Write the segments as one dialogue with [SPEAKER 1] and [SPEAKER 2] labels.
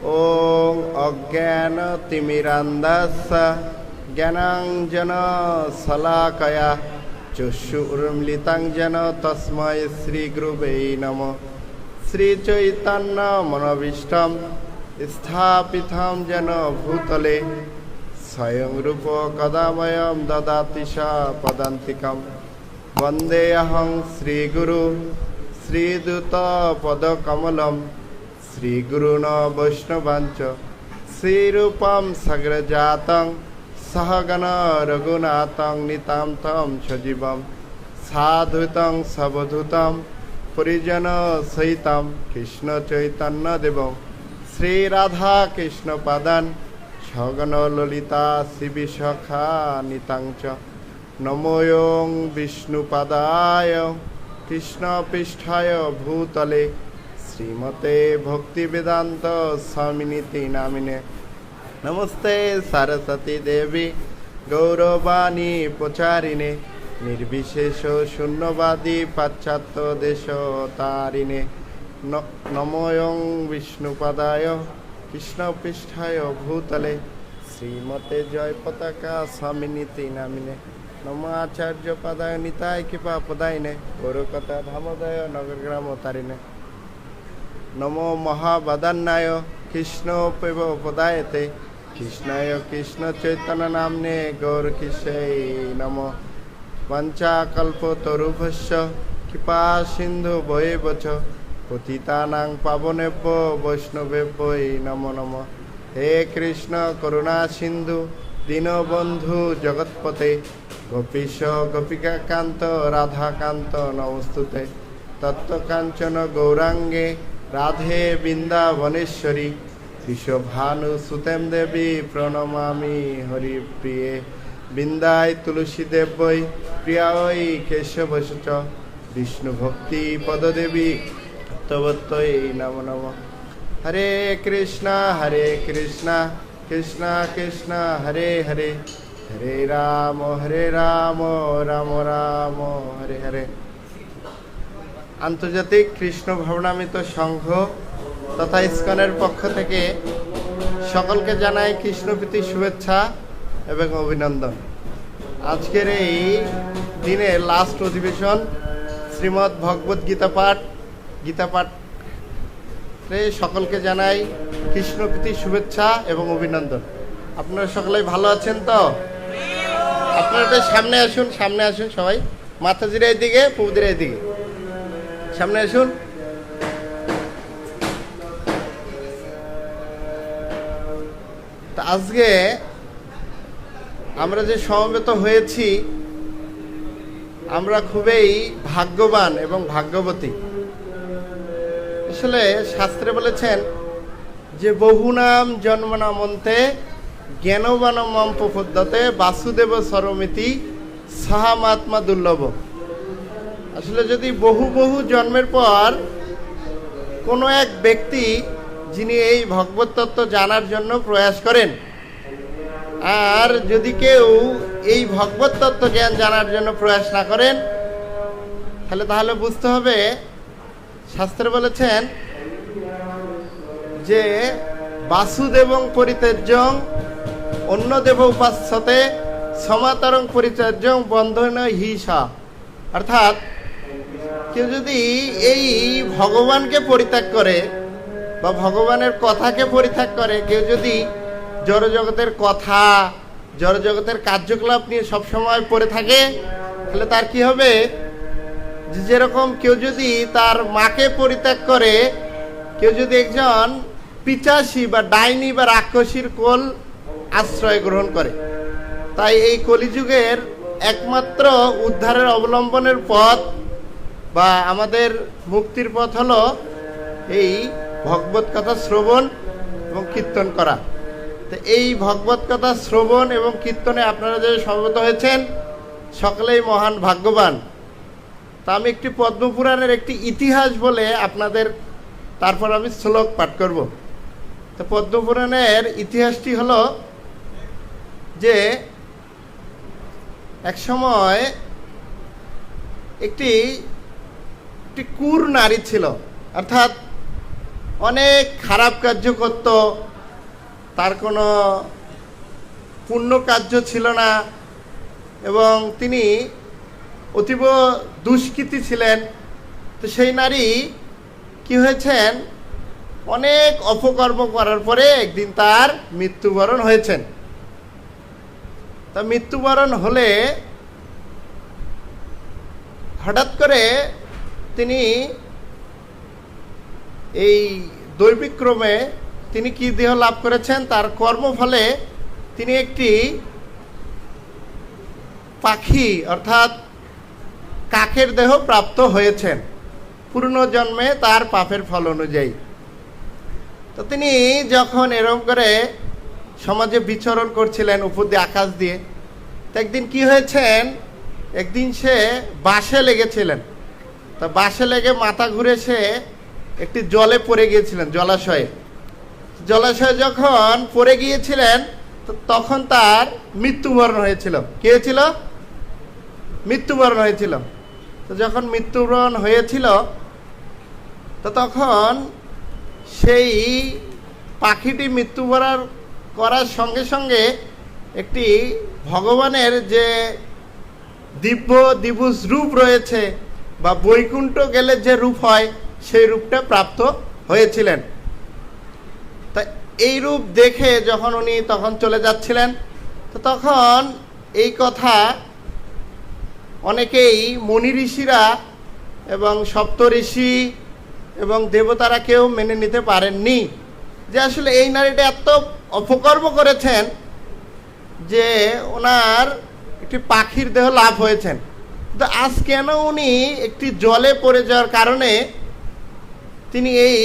[SPEAKER 1] ওং অজ্ঞানতিমিরান্ধস্য জ্ঞানাঞ্জনশলাকয়া চক্ষুর্মিলিतं येन তস্मै শ্রীগুরুবে নমঃ। শ্রীচৈতন্যমনোভীষ্টং স্থাপিतं येन ভূতলে স্বয়ং রূপ কদা মह्यं দদাতি পদান্তিকम्। বন্দেऽহং শ্রীগুরু শ্রীযুতপদকমলम् শ্রীগুরুণ বৈষ্ণবাঞ্চ শ্রীরূপং সগ্রজাতং সহগণ রঘুনাথং নিতান্तं সজীবং সাদ্বৈতং সবধূতং পরিজন সহিতং কৃষ্ণ চৈতন্য দেবং শ্রীরাধা কৃষ্ণ পাদান সগণ ললিতা শ্রীবিশাখা নিতাংচ। নমোয়ং বিষ্ণুপাদায় কৃষ্ণপৃষ্ঠায় ভূতলে শ্রীমতে ভক্তিবেদান্ত স্বামিনীতি নামিনে। নমস্তে সরস্বতী দেবী গৌরবাণী প্রচারিণে নির্বিশেষ শূন্যবাদী পাশ্চাত্য দেশ তারিণে। নমোয়ং বিষ্ণুপাদায় কৃষ্ণপৃষ্ঠায় ভূতলে শ্রীমতে জয় পতাকা স্বামিনীতি নামিনে। নমো আচার্য পদায় নিতায় কৃপা পদায়নে গৌরকথা ধামোদয় নগরগ্রাম তারিণে। নমো মহাবদান্যায় কৃষ্ণ পেব পদায়তে কৃষ্ণায় কৃষ্ণ চৈতন্য নামনে গৌরকিশায় নমঃ। পঞ্চাকল্পতরুভ্যশ্চ কৃপা সিন্ধু বৈবচ পতিতানাং পাবনেভ্য বৈষ্ণবেভ্যো নমো নমঃ। হে কৃষ্ণ করুণা সিন্ধু দীনবন্ধু জগৎপতে গোপীশ গোপিকাকান্ত রাধাকান্ত নমস্তুতে। তত্ত্বকাঞ্চন গৌরাঙ্গে রাধে বৃন্দাবনেশ্বরী বিশ্বভানুসুতেম দেবী প্রণমামি হরিপ্রিয়ে। বৃন্দায় তুলসী দেব্যৈ প্রিয়ায় কেশবশ্চ বিষ্ণু ভক্তি পদদেবী তবত্তৈ নমো নমঃ। হরে কৃষ্ণ কৃষ্ণ কৃষ্ণ হরে হরে হরে রাম রাম রাম হরে হরে। আন্তর্জাতিক কৃষ্ণ ভবনামিত সংঘ তথা ইসকনের পক্ষ থেকে সকলকে জানাই কৃষ্ণপ্রীতি শুভেচ্ছা এবং অভিনন্দন। আজকের এই দিনে লাস্ট অধিবেশন শ্রীমদ্ ভগবত গীতা পাঠ সকলকে জানাই কৃষ্ণপ্রীতি শুভেচ্ছা এবং অভিনন্দন। আপনারা সকলেই ভালো আছেন তো? আপনারা সামনে আসুন সবাই। মাতাজিরা এদিকে, পৌদিরা এদিকে, সামনে আসুন। তা আজকে আমরা যে সমবেত হয়েছি আমরা খুবই ভাগ্যবান এবং ভাগ্যবতী। আসলে শাস্ত্রে বলেছেন যে বহুনাম জন্মনামন্তে জ্ঞানবানমম প্রপদ্যতে বাসুদেব সরমিতি সাহামাত্মা দুর্লভ। আসলে যদি বহু জন্মের পর কোনো এক ব্যক্তি যিনি এই ভগবত তত্ত্ব জানার জন্য প্রয়াস করেন, আর যদি কেউ এই ভগবত তত্ত্ব জ্ঞান জানার জন্য প্রয়াস না করেন, তাহলে বুঝতে হবে শাস্ত্রে বলেছেন যে বাসুদেবং পরিত্যাজ্যং অন্য দেব উপাস্যতে সমাতরং পরিত্যাজ্যং বন্ধন হিসা। অর্থাৎ কেউ যদি এই ভগবানকে পরিত্যাগ করে বা ভগবানের কথাকে পরিত্যাগ করে, কেউ যদি জড়জগতের কথা জড়জগতের কার্যকলাপ নিয়ে সবসময় পড়ে থাকে, তাহলে তার কি হবে? যেরকম কেউ যদি তার মাকে পরিত্যাগ করে, কেউ যদি একজন পিচাসী বা ডাইনি বা রাক্ষসীর কোল আশ্রয় গ্রহণ করে। তাই এই কলিযুগের একমাত্র উদ্ধারের অবলম্বনের পথ বা আমাদের মুক্তির পথ হলো এই ভগবত কথা শ্রবণ এবং কীর্তন করা। তো এই ভগবত কথা শ্রবণ এবং কীর্তনে আপনারা যে সমবেত হয়েছেন সকলেই মহান ভাগ্যবান। তা আমি একটি পদ্মপুরাণের একটি ইতিহাস বলে আপনাদের তারপর আমি শ্লোক পাঠ করব। তো পদ্মপুরাণের ইতিহাসটি হলো যে এক সময় একটি কুর নারী ছিল, অর্থাৎ অনেক খারাপ কার্য করত, তার কোনো পুণ্য কার্য ছিল না, এবং তিনি অতীব দুষ্কৃতী ছিলেন। তো সেই নারী কি হয়েছেন, অনেক অপকর্ম করার পরে একদিন তার মৃত্যুবরণ হয়েছেন। তা মৃত্যুবরণ হলে হঠাৎ করে তিনি এই দৈবিক্রমে তিনি কি দেহ লাভ করেছেন, তার কর্মফলে তিনি একটি পাখি অর্থাৎ কাকের দেহ প্রাপ্ত হয়েছেন পূর্ণজন্মে তার পাপের ফল অনুযায়ী। তো তিনি যখন এরকম করে সমাজে বিচরণ করছিলেন উপর দিয়ে আকাশ দিয়ে, তো একদিন কি হয়েছেন, একদিন সে বাসে লেগেছিলেন। তা বাসে লেগে মাথা ঘুরে সে একটি জলে পড়ে গিয়েছিলেন, জলাশয়ে যখন পড়ে গিয়েছিলেন তো তখন তার মৃত্যুবরণ হয়েছিল। কি হয়েছিল? মৃত্যুবরণ হয়েছিল। তো যখন মৃত্যুবরণ হয়েছিল তো তখন সেই পাখিটি মৃত্যুবরণ করার সঙ্গে সঙ্গে একটি ভগবানের যে দিব্যুজ রূপ রয়েছে বা বৈকুণ্ঠ গেলে যে রূপ হয় সেই রূপটা প্রাপ্ত হয়েছিলেন। তা এই রূপ দেখে যখন উনি তখন চলে যাচ্ছিলেন, তো তখন এই কথা অনেকেই মুনি ঋষিরা এবং সপ্ত ঋষি এবং দেবতারা কেউ মেনে নিতে পারেননি যে আসলে এই নারীটা এত অপকর্ম করেছেন যে ওনার একটি পাখির দেহ লাভ হয়েছেন, তো আজ কেন উনি একটি জলে পড়ে যাওয়ার কারণে তিনি এই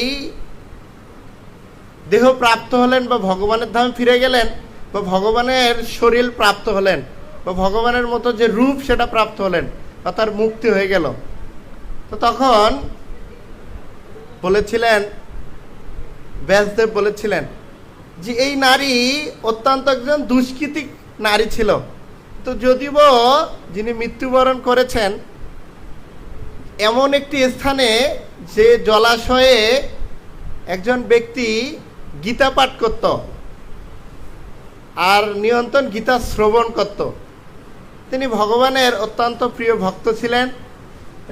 [SPEAKER 1] দেহ প্রাপ্ত হলেন বা ভগবানের ধামে ফিরে গেলেন বা ভগবানের শরীর প্রাপ্ত হলেন বা ভগবানের মতো যে রূপ সেটা প্রাপ্ত হলেন বা তার মুক্তি হয়ে গেল। তো তখন বলেছিলেন, ব্যাসদেব বলেছিলেন যে এই নারী অত্যন্ত একজন দুষ্কৃতী নারী ছিল। তো যদিও যিনি মৃত্যুবরণ করেছেন এমন একটি স্থানে যে জলাশয়ে একজন ব্যক্তি গীতা পাঠ করত আর নিরন্তর গীতা শ্রবণ করত, তিনি ভগবানের অত্যন্ত প্রিয় ভক্ত ছিলেন।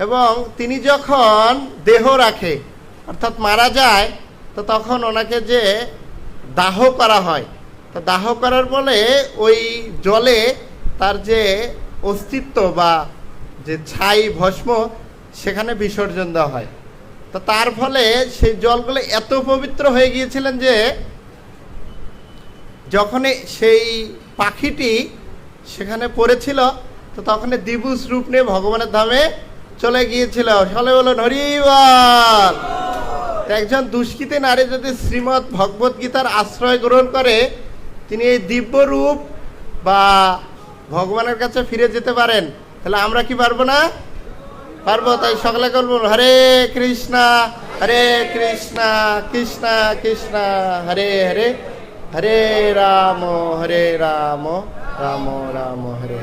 [SPEAKER 1] এবং তিনি যখন দেহ রাখে অর্থাৎ মারা যায়, তো তখন ওনাকে যে দাহ করা হয়, তো দাহ করার ফলে ওই জলে তার যে অস্তিত্ব বা যে ছাই ভস্ম সেখানে বিসর্জন দেওয়া হয়। তো তার ফলে সেই জলগুলো এত পবিত্র হয়ে গিয়েছিলেন যে যখন সেই পাখিটি সেখানে পড়েছিল তো তখন দিবুজ রূপ নিয়ে ভগবানের ধামে চলে গিয়েছিল। সকলে বলুন হরি বল। একজন দুষ্কৃতী নারী যদি শ্রীমৎ ভগবত গীতার আশ্রয় গ্রহণ করে তিনি এই দিব্য রূপ বা ভগবানের কাছে ফিরে যেতে পারেন, তাহলে আমরা কি পারবো না? পারবো। তাই সকলে বলবো হরে কৃষ্ণা কৃষ্ণ কৃষ্ণ হরে হরে, হরে রাম রাম রাম হরে।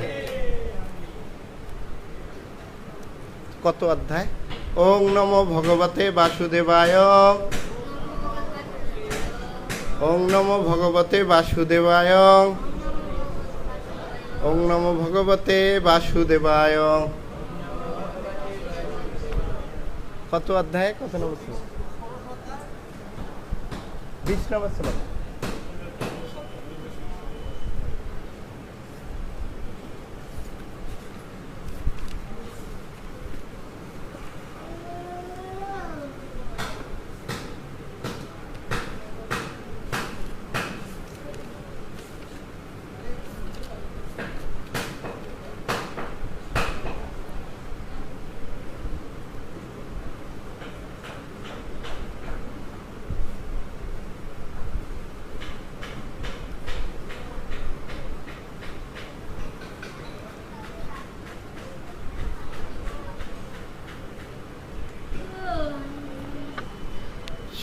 [SPEAKER 1] কত অধ্যায়? ওং নমো ভগবতে বাসুদেবায়, ওং নমো ভগবতে বাসুদেবায়, ওং নমো ভগবতে বাসুদেবায়। কত অধ্যায়? কত নম্বর শ্লোক? 20 নম্বর শ্লোক।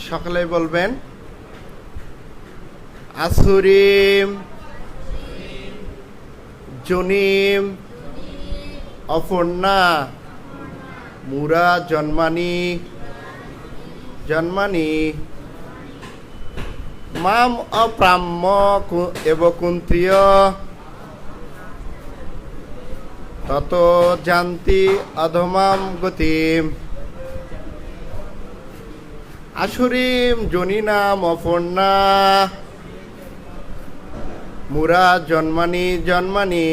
[SPEAKER 1] সকলে বলবেন আসুরিম জনিম অপর্ণা মুরা জন্মানি মাম অপ্রাম্য এব কুন্ত্রিয় তত জান্তি অধমাম গতিম। আসুরিম যোনিনাম অপর্ণা মুরা জন্মানি জন্মানি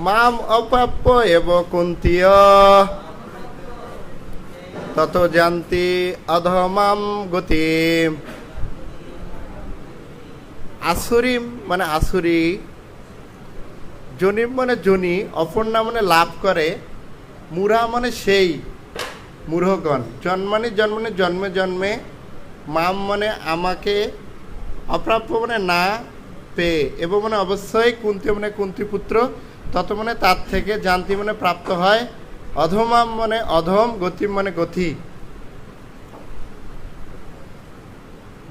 [SPEAKER 1] মাম অপ্রাপ্য এব কুন্তীয় তত জান্তি অধমাম গতিম। আসুরিম মানে আসুরি, জনিম মানে জনি, অপর্ণা মানে লাভ করে, মুরা মানে সেই মূঢ়গণ, জন্মানি জন্মানি জন্মে জন্মে, মাম মানে আমাকে, অপ্রাপ্য মানে না পেয়ে, এবং মানে অবশ্যই, কুন্তি মানে কুন্তিপুত্র, তত মানে তার থেকে, জানতি মানে প্রাপ্ত হয়, অধমাম মানে অধম, গতিম মানে গতি।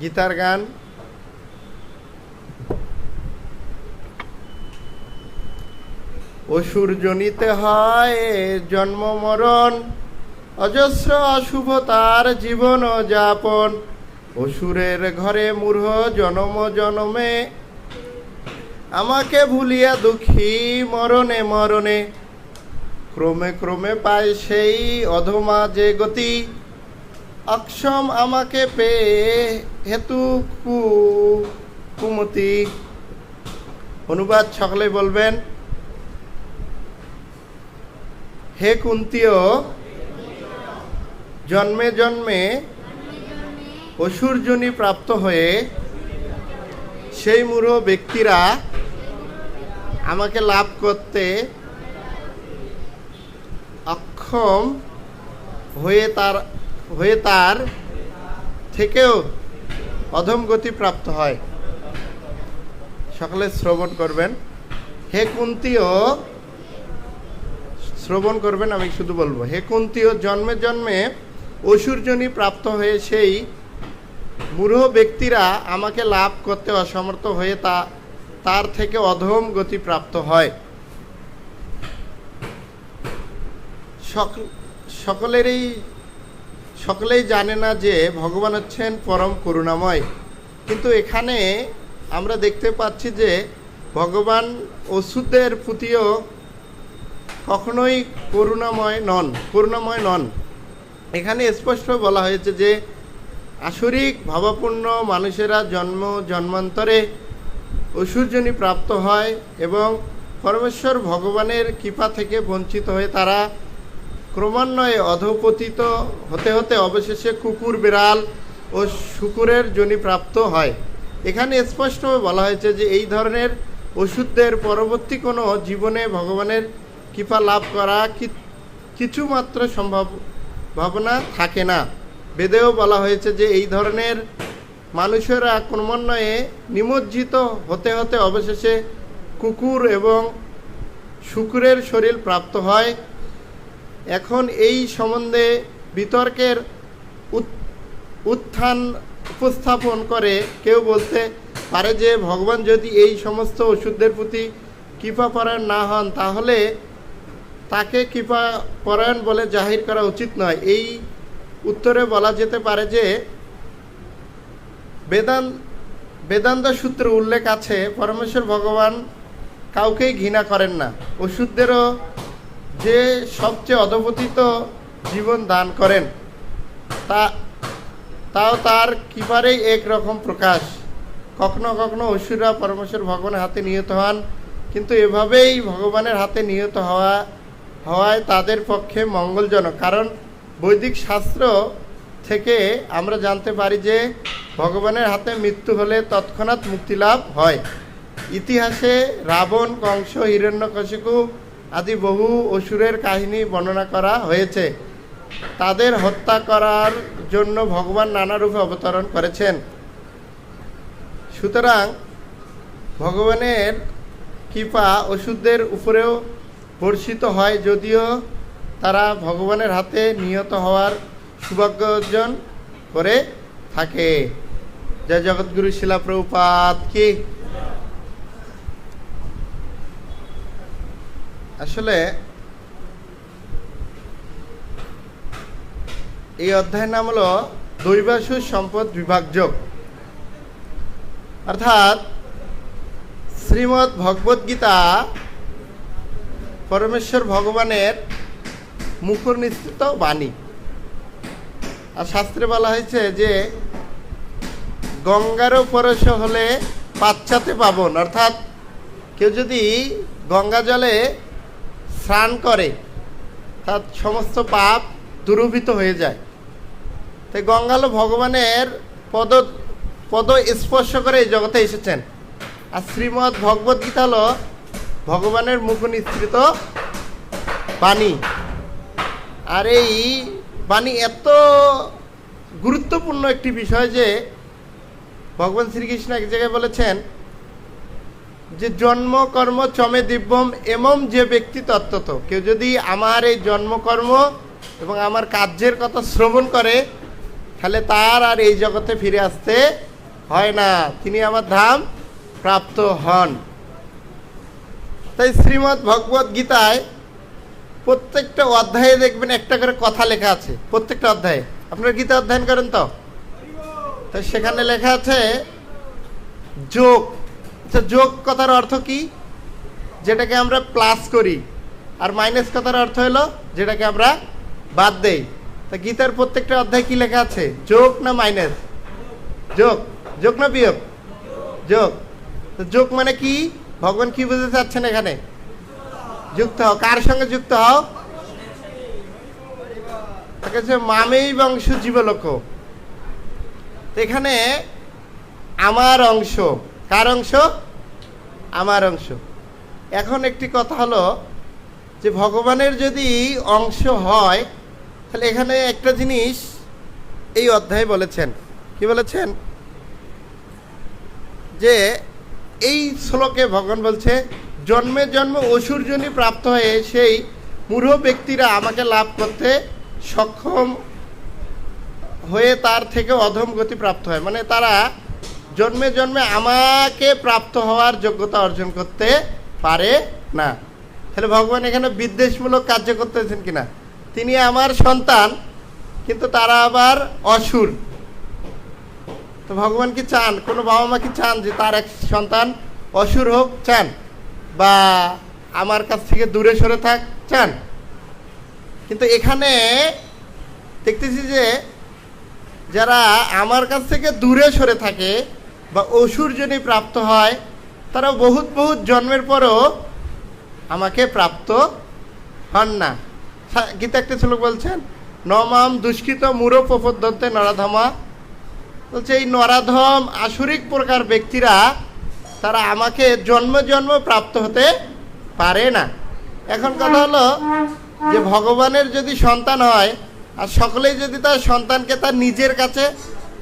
[SPEAKER 1] গীতার গান। অসুর জনিতে হয় জন্ম মরণ, অজস্র অশুভ তার জীবন যাপন। অসুরের ঘরে মূঢ় জনম জনমে, আমাকে ভুলিয়া দুঃখী মরণে মরণে। ক্রমে ক্রমে পায় সেই অধমা যে গতি, অক্ষম আমাকে পেয়ে হেতু কুমতি। অনুবাদ সকলে বলবেন। হে কুন্তীয়, জন্মে জন্মে অসুরজনী প্রাপ্ত হয়ে সেই মূঢ় ব্যক্তিরা আমাকে লাভ করতে অক্ষম হয়ে তার থেকেও অধম গতি প্রাপ্ত হয়। সকলে শ্রবণ করবেন। হে কুন্তীয়, শ্রবণ করবেন, আমি শুধু বলবো। হে কুন্তীয়, জন্মে জন্মে অসুরজনী প্রাপ্ত হয়ে সেই মূঢ় ব্যক্তিরা আমাকে লাভ করতে অসমর্থ হয়ে তার থেকে অধম গতি প্রাপ্ত হয়। সকলেই জানে না যে ভগবান হচ্ছেন পরম করুণাময়, কিন্তু এখানে আমরা দেখতে পাচ্ছি যে ভগবান অসুরদের প্রতিও কখনোই করুণাময় নন। এখানে স্পষ্ট বলা হয়েছে যে আসরিক ভাবাপূর্ণ মানুষেরা জন্মান্তরে অসুরজনী প্রাপ্ত হয় এবং পরমেশ্বর ভগবানের কৃপা থেকে বঞ্চিত হয়ে তারা ক্রমান্বয়ে অধঃপতিত হতে হতে অবশেষে কুকুর, বিড়াল ও শূকরের যোনি প্রাপ্ত হয়। এখানে স্পষ্টভাবে বলা হয়েছে যে এই ধরনের অসুরদের পরবর্তী কোনো জীবনে ভগবানের কৃপা লাভ করা কিছুমাত্র সম্ভাবনা থাকে না। বেদেও বলা হয়েছে যে এই ধরনের মানুষেরা ক্রমান্বয়ে নিমজ্জিত হতে হতে অবশেষে কুকুর এবং শূকরের শরীর প্রাপ্ত হয়। এখন এই সম্বন্ধে বিতর্কের উত্থান উপস্থাপন করে কেউ বলতে পারে যে ভগবান যদি এই সমস্ত অসুরদের প্রতি কৃপাপরায়ণ না হন তাহলে তাকে কৃপাপরায়ণ বলে জাহির করা উচিত নয়। এই উত্তরে বলা যেতে পারে যে বেদান্ত সূত্রে উল্লেখ আছে পরমেশ্বর ভগবান কাউকেই ঘৃণা করেন না। অসুরদেরও যে সবচেয়ে অধঃপতিত জীবন দান করেন তাও তার কৃপারেই একরকম প্রকাশ। কখনো কখনো অসুররা পরমেশ্বর ভগবানের হাতে নিহত হন, কিন্তু এভাবেই ভগবানের হাতে নিহত হওয়ায় তাদের পক্ষে মঙ্গলজনক। কারণ বৈদিক শাস্ত্র থেকে আমরা জানতে পারি যে ভগবানের হাতে মৃত্যু হলে তৎক্ষণাৎ মুক্তিলাভ হয়। ইতিহাসে রাবণ, কংস, হিরণ্যকশিপু আদি বহু অসুরের কাহিনী বর্ণনা করা হয়েছে। তাদের হত্যা করার জন্য ভগবান নানা রূপে অবতরণ করেছেন। সুতরাং ভগবানের কৃপা অসুরদের উপরেও বর্ষিত হয়, যদিও তারা ভগবানের হাতে নিহত হওয়ার সৌভাগ্য অর্জন করে থাকে। জয় জগৎগুরু শিলা প্রভুপাদ কি। আসলে এই অধ্যায়ের নাম হলো দৈবাসু সম্পদ বিভাগযোগ। অর্থাৎ শ্রীমদ্ ভগবদ গীতা পরমেশ্বর ভগবানের মুখনিসৃত বাণী। আর শাস্ত্রে বলা হয়েছে যে গঙ্গারও পরশ হলে পাচ্ছাতে পাবন। অর্থাৎ কেউ যদি গঙ্গা জলে স্নান করে তার সমস্ত পাপ দূরীভূত হয়ে যায়। তাই গঙ্গা হলো ভগবানের পদ স্পর্শ করে এই জগতে এসেছেন। আর শ্রীমদ্ ভগবদ গীতা হলো ভগবানের মুখ নিঃসৃত বাণী। আর এই বাণী এত গুরুত্বপূর্ণ একটি বিষয় যে ভগবান শ্রীকৃষ্ণ এক জায়গায় বলেছেন যে জন্ম কর্ম চমে দিব্যম এমম যে ব্যক্তি তত্ত্বত। কেউ যদি আমার এই জন্মকর্ম এবং আমার কার্যের কথা শ্রবণ করে তাহলে তার আর এই জগতে ফিরে আসতে হয় না, তিনি আমার ধাম প্রাপ্ত হন। তাই শ্রীমদ্ ভগবদ গীতায় প্রত্যেকটা অধ্যায়ে দেখবেন একটা করে কথা লেখা আছে। প্রত্যেকটা অধ্যায়ে আপনারা গীতা অধ্যয়ন করেন তো সেখানে লেখা আছে যোগ। আচ্ছা, যোগ কথার অর্থ কি? যেটাকে আমরা প্লাস করি, আর মাইনাস কথার অর্থ হলো যেটাকে আমরা বাদ দেই। তা গীতার প্রত্যেকটা অধ্যায় কি লেখা আছে? যোগ না মাইনাস? যোগ। যোগ না বিয়োগ? যোগ। তো যোগ মানে কি? ভগবান কি বুঝতে চাচ্ছেন এখানে? যুক্ত হও। কার সঙ্গে যুক্ত হও? মামেই বংশ জীবলোক। এখানে আমার অংশ। কার অংশ? আমার অংশ। এখন একটি কথা হলো যে ভগবানের যদি অংশ হয় তাহলে এখানে একটা জিনিস এই অধ্যায়ে বলেছেন। কি বলেছেন? যে এই শ্লোকে ভগবান বলছে জন্মে জন্ম অসুরজনী প্রাপ্ত হয়ে সেই মূঢ় ব্যক্তিরা আমাকে লাভ করতে সক্ষম হয়ে তার থেকে অধম গতি প্রাপ্ত হয়। মানে তারা জন্মে জন্মে আমাকে প্রাপ্ত হওয়ার যোগ্যতা অর্জন করতে পারে না। তাহলে ভগবান এখানে বিদ্বেষমূলক কার্য করতেছেন কিনা? তিনি আমার সন্তান কিন্তু তারা আবার অসুর। তো ভগবান কি চান, কোনো বাবা মা কি চান যে তার এক সন্তান অসুর হোক? চান? বা আমার কাছ থেকে দূরে সরে থাক? চান? কিন্তু এখানে দেখতেছি যে যারা আমার কাছ থেকে দূরে সরে থাকে বা অসুরজনী প্রাপ্ত হয় তারা বহুত বহুত জন্মের পরও আমাকে প্রাপ্ত হন না। গীতা একটা শ্লোক বলছেন নমাম দুষ্কৃত মূঢ় প্রপদ্যন্তে নরাধমা। বলছে এই নরাধম আসুরিক প্রকার ব্যক্তিরা তারা আমাকে জন্ম জন্ম প্রাপ্ত হতে পারে না। এখন কথা হলো যে ভগবানের যদি সন্তান হয় আর সকলেই যদি তার সন্তানকে তার নিজের কাছে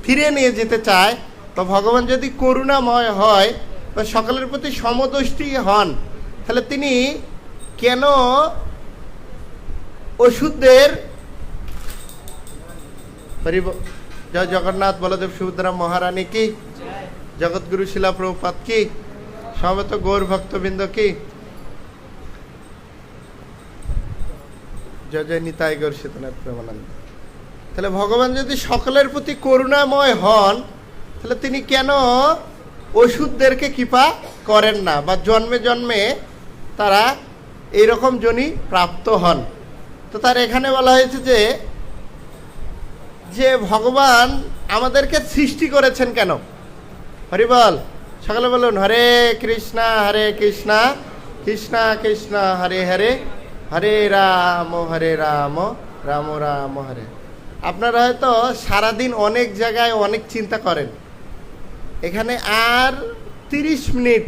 [SPEAKER 1] ফিরে নিয়ে যেতে চায়, তো ভগবান যদি করুণাময় হয় বা সকলের প্রতি সমদৃষ্টি হন, তাহলে তিনি কেন অসুরদের জয় জগন্নাথ বলদেব সুভদ্রা মহারানী কি, জগৎগুরু শিলা প্রভুপাদ কি, সমবেত গৌর ভক্তবৃন্দ কি, জয় জয় নিতাই গৌর সীতানাথ প্রেমানন্দ। তাহলে ভগবান যদি সকলের প্রতি করুণাময় হন তাহলে তিনি কেন অসুরদেরকে কৃপা করেন না বা জন্মে জন্মে তারা এইরকম জনি প্রাপ্ত হন? তো তার এখানে বলা হয়েছে যে ভগবান আমাদেরকে সৃষ্টি করেছেন কেন? হরি বল, সকালে বলুন হরে কৃষ্ণ কৃষ্ণ কৃষ্ণ হরে হরে, হরে রাম রাম রাম হরে। আপনারা হয়তো সারাদিন অনেক জায়গায় অনেক চিন্তা করেন, এখানে আর 30 মিনিট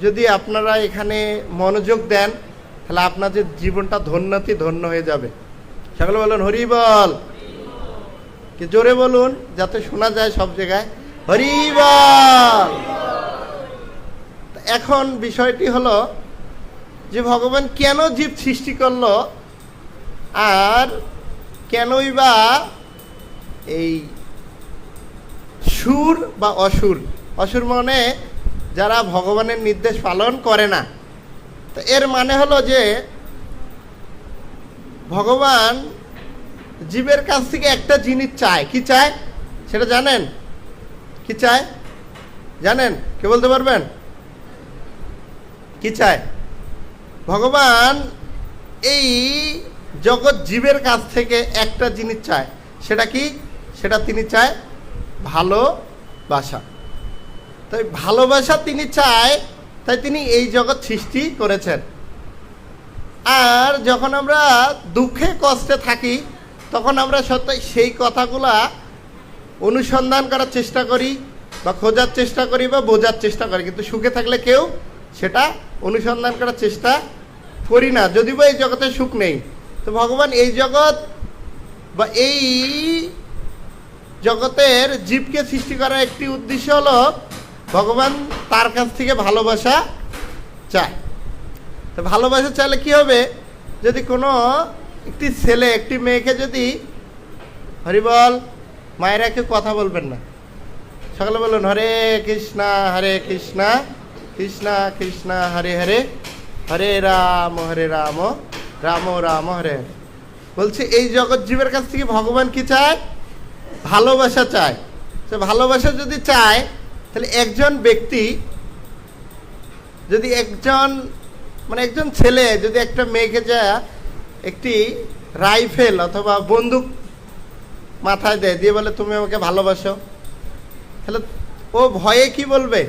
[SPEAKER 1] যদি আপনারা এখানে মনোযোগ দেন তাহলে আপনাদের জীবনটা ধন্য হয়ে যাবে। সকলে বলুন হরি বল, কি জোরে বলুন যাতে শোনা যায় সব জায়গায়, হরি বল। এখন বিষয়টি হলো যে ভগবান কেন জীব সৃষ্টি করলো আর কেনই বা এই সুর বা অসুর, অসুর মানে যারা ভগবানের নির্দেশ পালন করে না। তো এর মানে হলো যে ভগবান জীবের কাছ থেকে একটা জিনিস চায়। কি চায় সেটা জানেন? কি চায় জানেন? কে বলতে পারবেন কি চায়? ভগবান এই জগৎ জীবের কাছ থেকে একটা জিনিস চায়। সেটা কি? সেটা তিনি চায় ভালোবাসা। তাই ভালোবাসা তিনি চায়, তাই তিনি এই জগৎ সৃষ্টি করেছেন। আর যখন আমরা দুঃখে কষ্টে থাকি তখন আমরা সত্যি সেই কথাগুলা অনুসন্ধান করার চেষ্টা করি বা খোঁজার চেষ্টা করি বা বোঝার চেষ্টা করি, কিন্তু সুখে থাকলে কেউ সেটা অনুসন্ধান করার চেষ্টা করি না, যদি বা এই জগতে সুখ নেই। তো ভগবান এই জগৎ বা এই জগতের জীবকে সৃষ্টি করার একটি উদ্দেশ্য হলো ভগবান তার কাছ থেকে ভালোবাসা চায়। তো ভালোবাসা চাইলে কি হবে? যদি কোনো একটি ছেলে একটি মেয়েকে যদি হরিবল, মায়েরা কেউ কথা বলবেন না, সকালে বলুন হরে কৃষ্ণা কৃষ্ণ কৃষ্ণ হরে হরে, হরে রাম রাম রাম হরে হরে। বলছে এই জগৎ জীবের কাছ থেকে ভগবান কি চায়? ভালোবাসা চায়। সে ভালোবাসা যদি চায় তাহলে একজন ব্যক্তি যদি একজন ছেলে যদি একটা মেয়েকে যা একটি রাইফেল অথবা বন্দুক মাথায় দেয়, দিয়ে বলে তুমি আমাকে ভালোবাসো, তাহলে ও ভয়ে কি বলবে?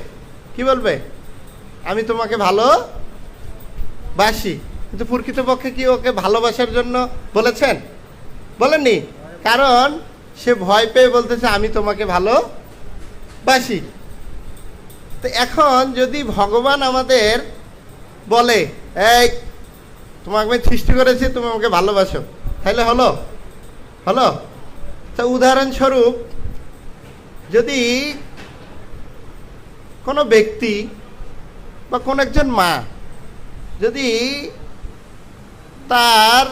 [SPEAKER 1] আমি তোমাকে ভালোবাসি। কিন্তু প্রকৃতপক্ষে কি ওকে ভালোবাসার জন্য বলেছেন? বলেননি। কারণ সে ভয় পেয়ে বলতেছে আমি তোমাকে ভালোবাসি। তো এখন যদি ভগবান আমাদের বলে এই তোমাকে আমি সৃষ্টি করেছি, তুমি আমাকে ভালোবাসো, তাহলে হলো? তো উদাহরণস্বরূপ যদি কোনো ব্যক্তি বা কোনো একজন মা যদি তার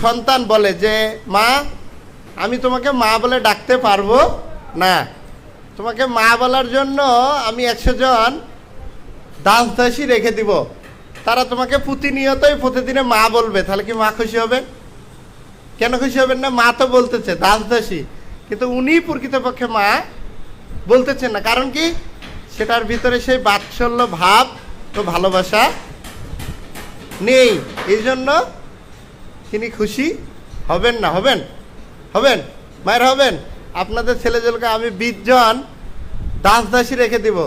[SPEAKER 1] সন্তান বলে যে মা আমি তোমাকে মা বলে ডাকতে পারবো না, তোমাকে মা বলার জন্য আমি 100 জন দাসী রেখে দিব, তারা তোমাকে প্রতিদিনে মা বলবে, তাহলে কি মা খুশি হবেন? কেন খুশি হবেন না? মা তো বলতেছে দাসী, কিন্তু উনি প্রকৃতপক্ষে মা বলতেছেন না। কারণ কি? সেটার ভিতরে সেই বাৎসল্য ভাব তো ভালোবাসা নেই, এই জন্য তিনি খুশি হবেন না। হবেন মায়ের হবেন? আপনাদের ছেলেদেরকে আমি 20 জন দাসী রেখে দিব,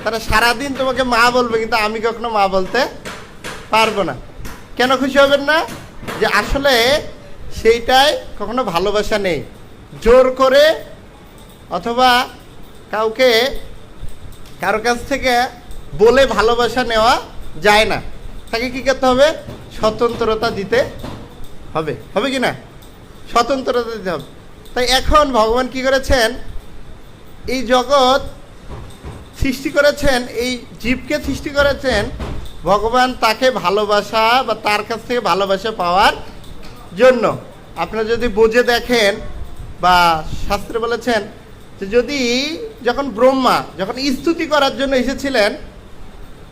[SPEAKER 1] তারা সারাদিন তোমাকে মা বলবে, কিন্তু আমি কখনো মা বলতে পারবো না। কেন খুশি হবেন না? যে আসলে সেইটাই কখনো ভালোবাসা নেই। জোর করে অথবা কারো কাছ থেকে বলে ভালোবাসা নেওয়া যায় না। তাকে কি করতে হবে? স্বতন্ত্রতা দিতে হবে কি না? স্বতন্ত্রতা দিতে হবে। তাই এখন ভগবান কি করেছেন? এই জগৎ সৃষ্টি করেছেন, এই জীবকে সৃষ্টি করেছেন ভগবান তাকে ভালোবাসা বা তার কাছ থেকে ভালোবাসা পাওয়ার জন্য। আপনারা যদি বুঝে দেখেন বা শাস্ত্রে বলেছেন যে যদি যখন ব্রহ্মা যখন স্তুতি করার জন্য এসেছিলেন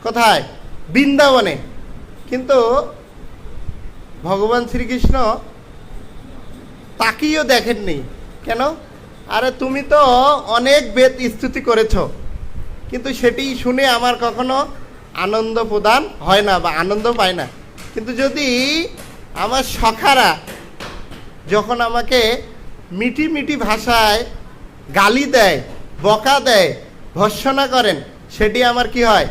[SPEAKER 1] কোথায়? বৃন্দাবনে, কিন্তু ভগবান শ্রীকৃষ্ণ তাকিয়েও দেখেননি। কেন? আরে তুমি তো অনেক বেদ স্তুতি করেছ, কিন্তু সেটি শুনে আমার কখনো আনন্দ প্রদান হয় না বা আনন্দ পায় না। কিন্তু যদি আমার সখারা যখন আমাকে মিটি ভাষায় গালি দেয়, বকা দেয়, ভর্ৎসনা করেন, সেটি আমার কি হয়?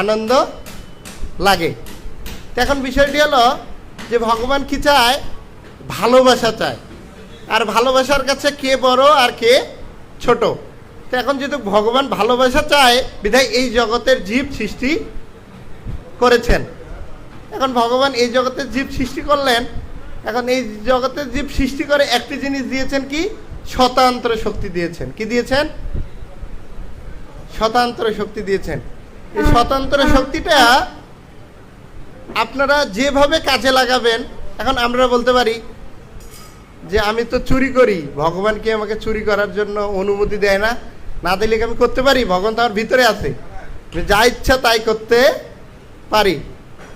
[SPEAKER 1] আনন্দ লাগে। এখন বিষয়টি হলো যে ভগবান কি চায়? ভালোবাসা চায়। আর ভালোবাসার কাছে কে বড় আর কে ছোট? তো এখন যেহেতু ভগবান ভালোবাসা চায় বিধায় এই জগতের জীব সৃষ্টি করেছেন। এখন ভগবান এই জগতের জীব সৃষ্টি করলেন, এখন এই জগতের জীব সৃষ্টি করে একটি জিনিস দিয়েছেন কি? স্বতন্ত্র শক্তি দিয়েছেন। কি দিয়েছেন? স্বতন্ত্র শক্তি দিয়েছেন। এই স্বতন্ত্র শক্তিটা আপনারা যেভাবে কাজে লাগাবেন। এখন আমরা বলতে পারি যে আমি তো চুরি করি, ভগবান কি আমাকে চুরি করার জন্য অনুমতি দেয় না? না দিলে কি আমি করতে পারি? ভগবান তো আমার ভিতরে আছে, যা ইচ্ছা তাই করতে পারি।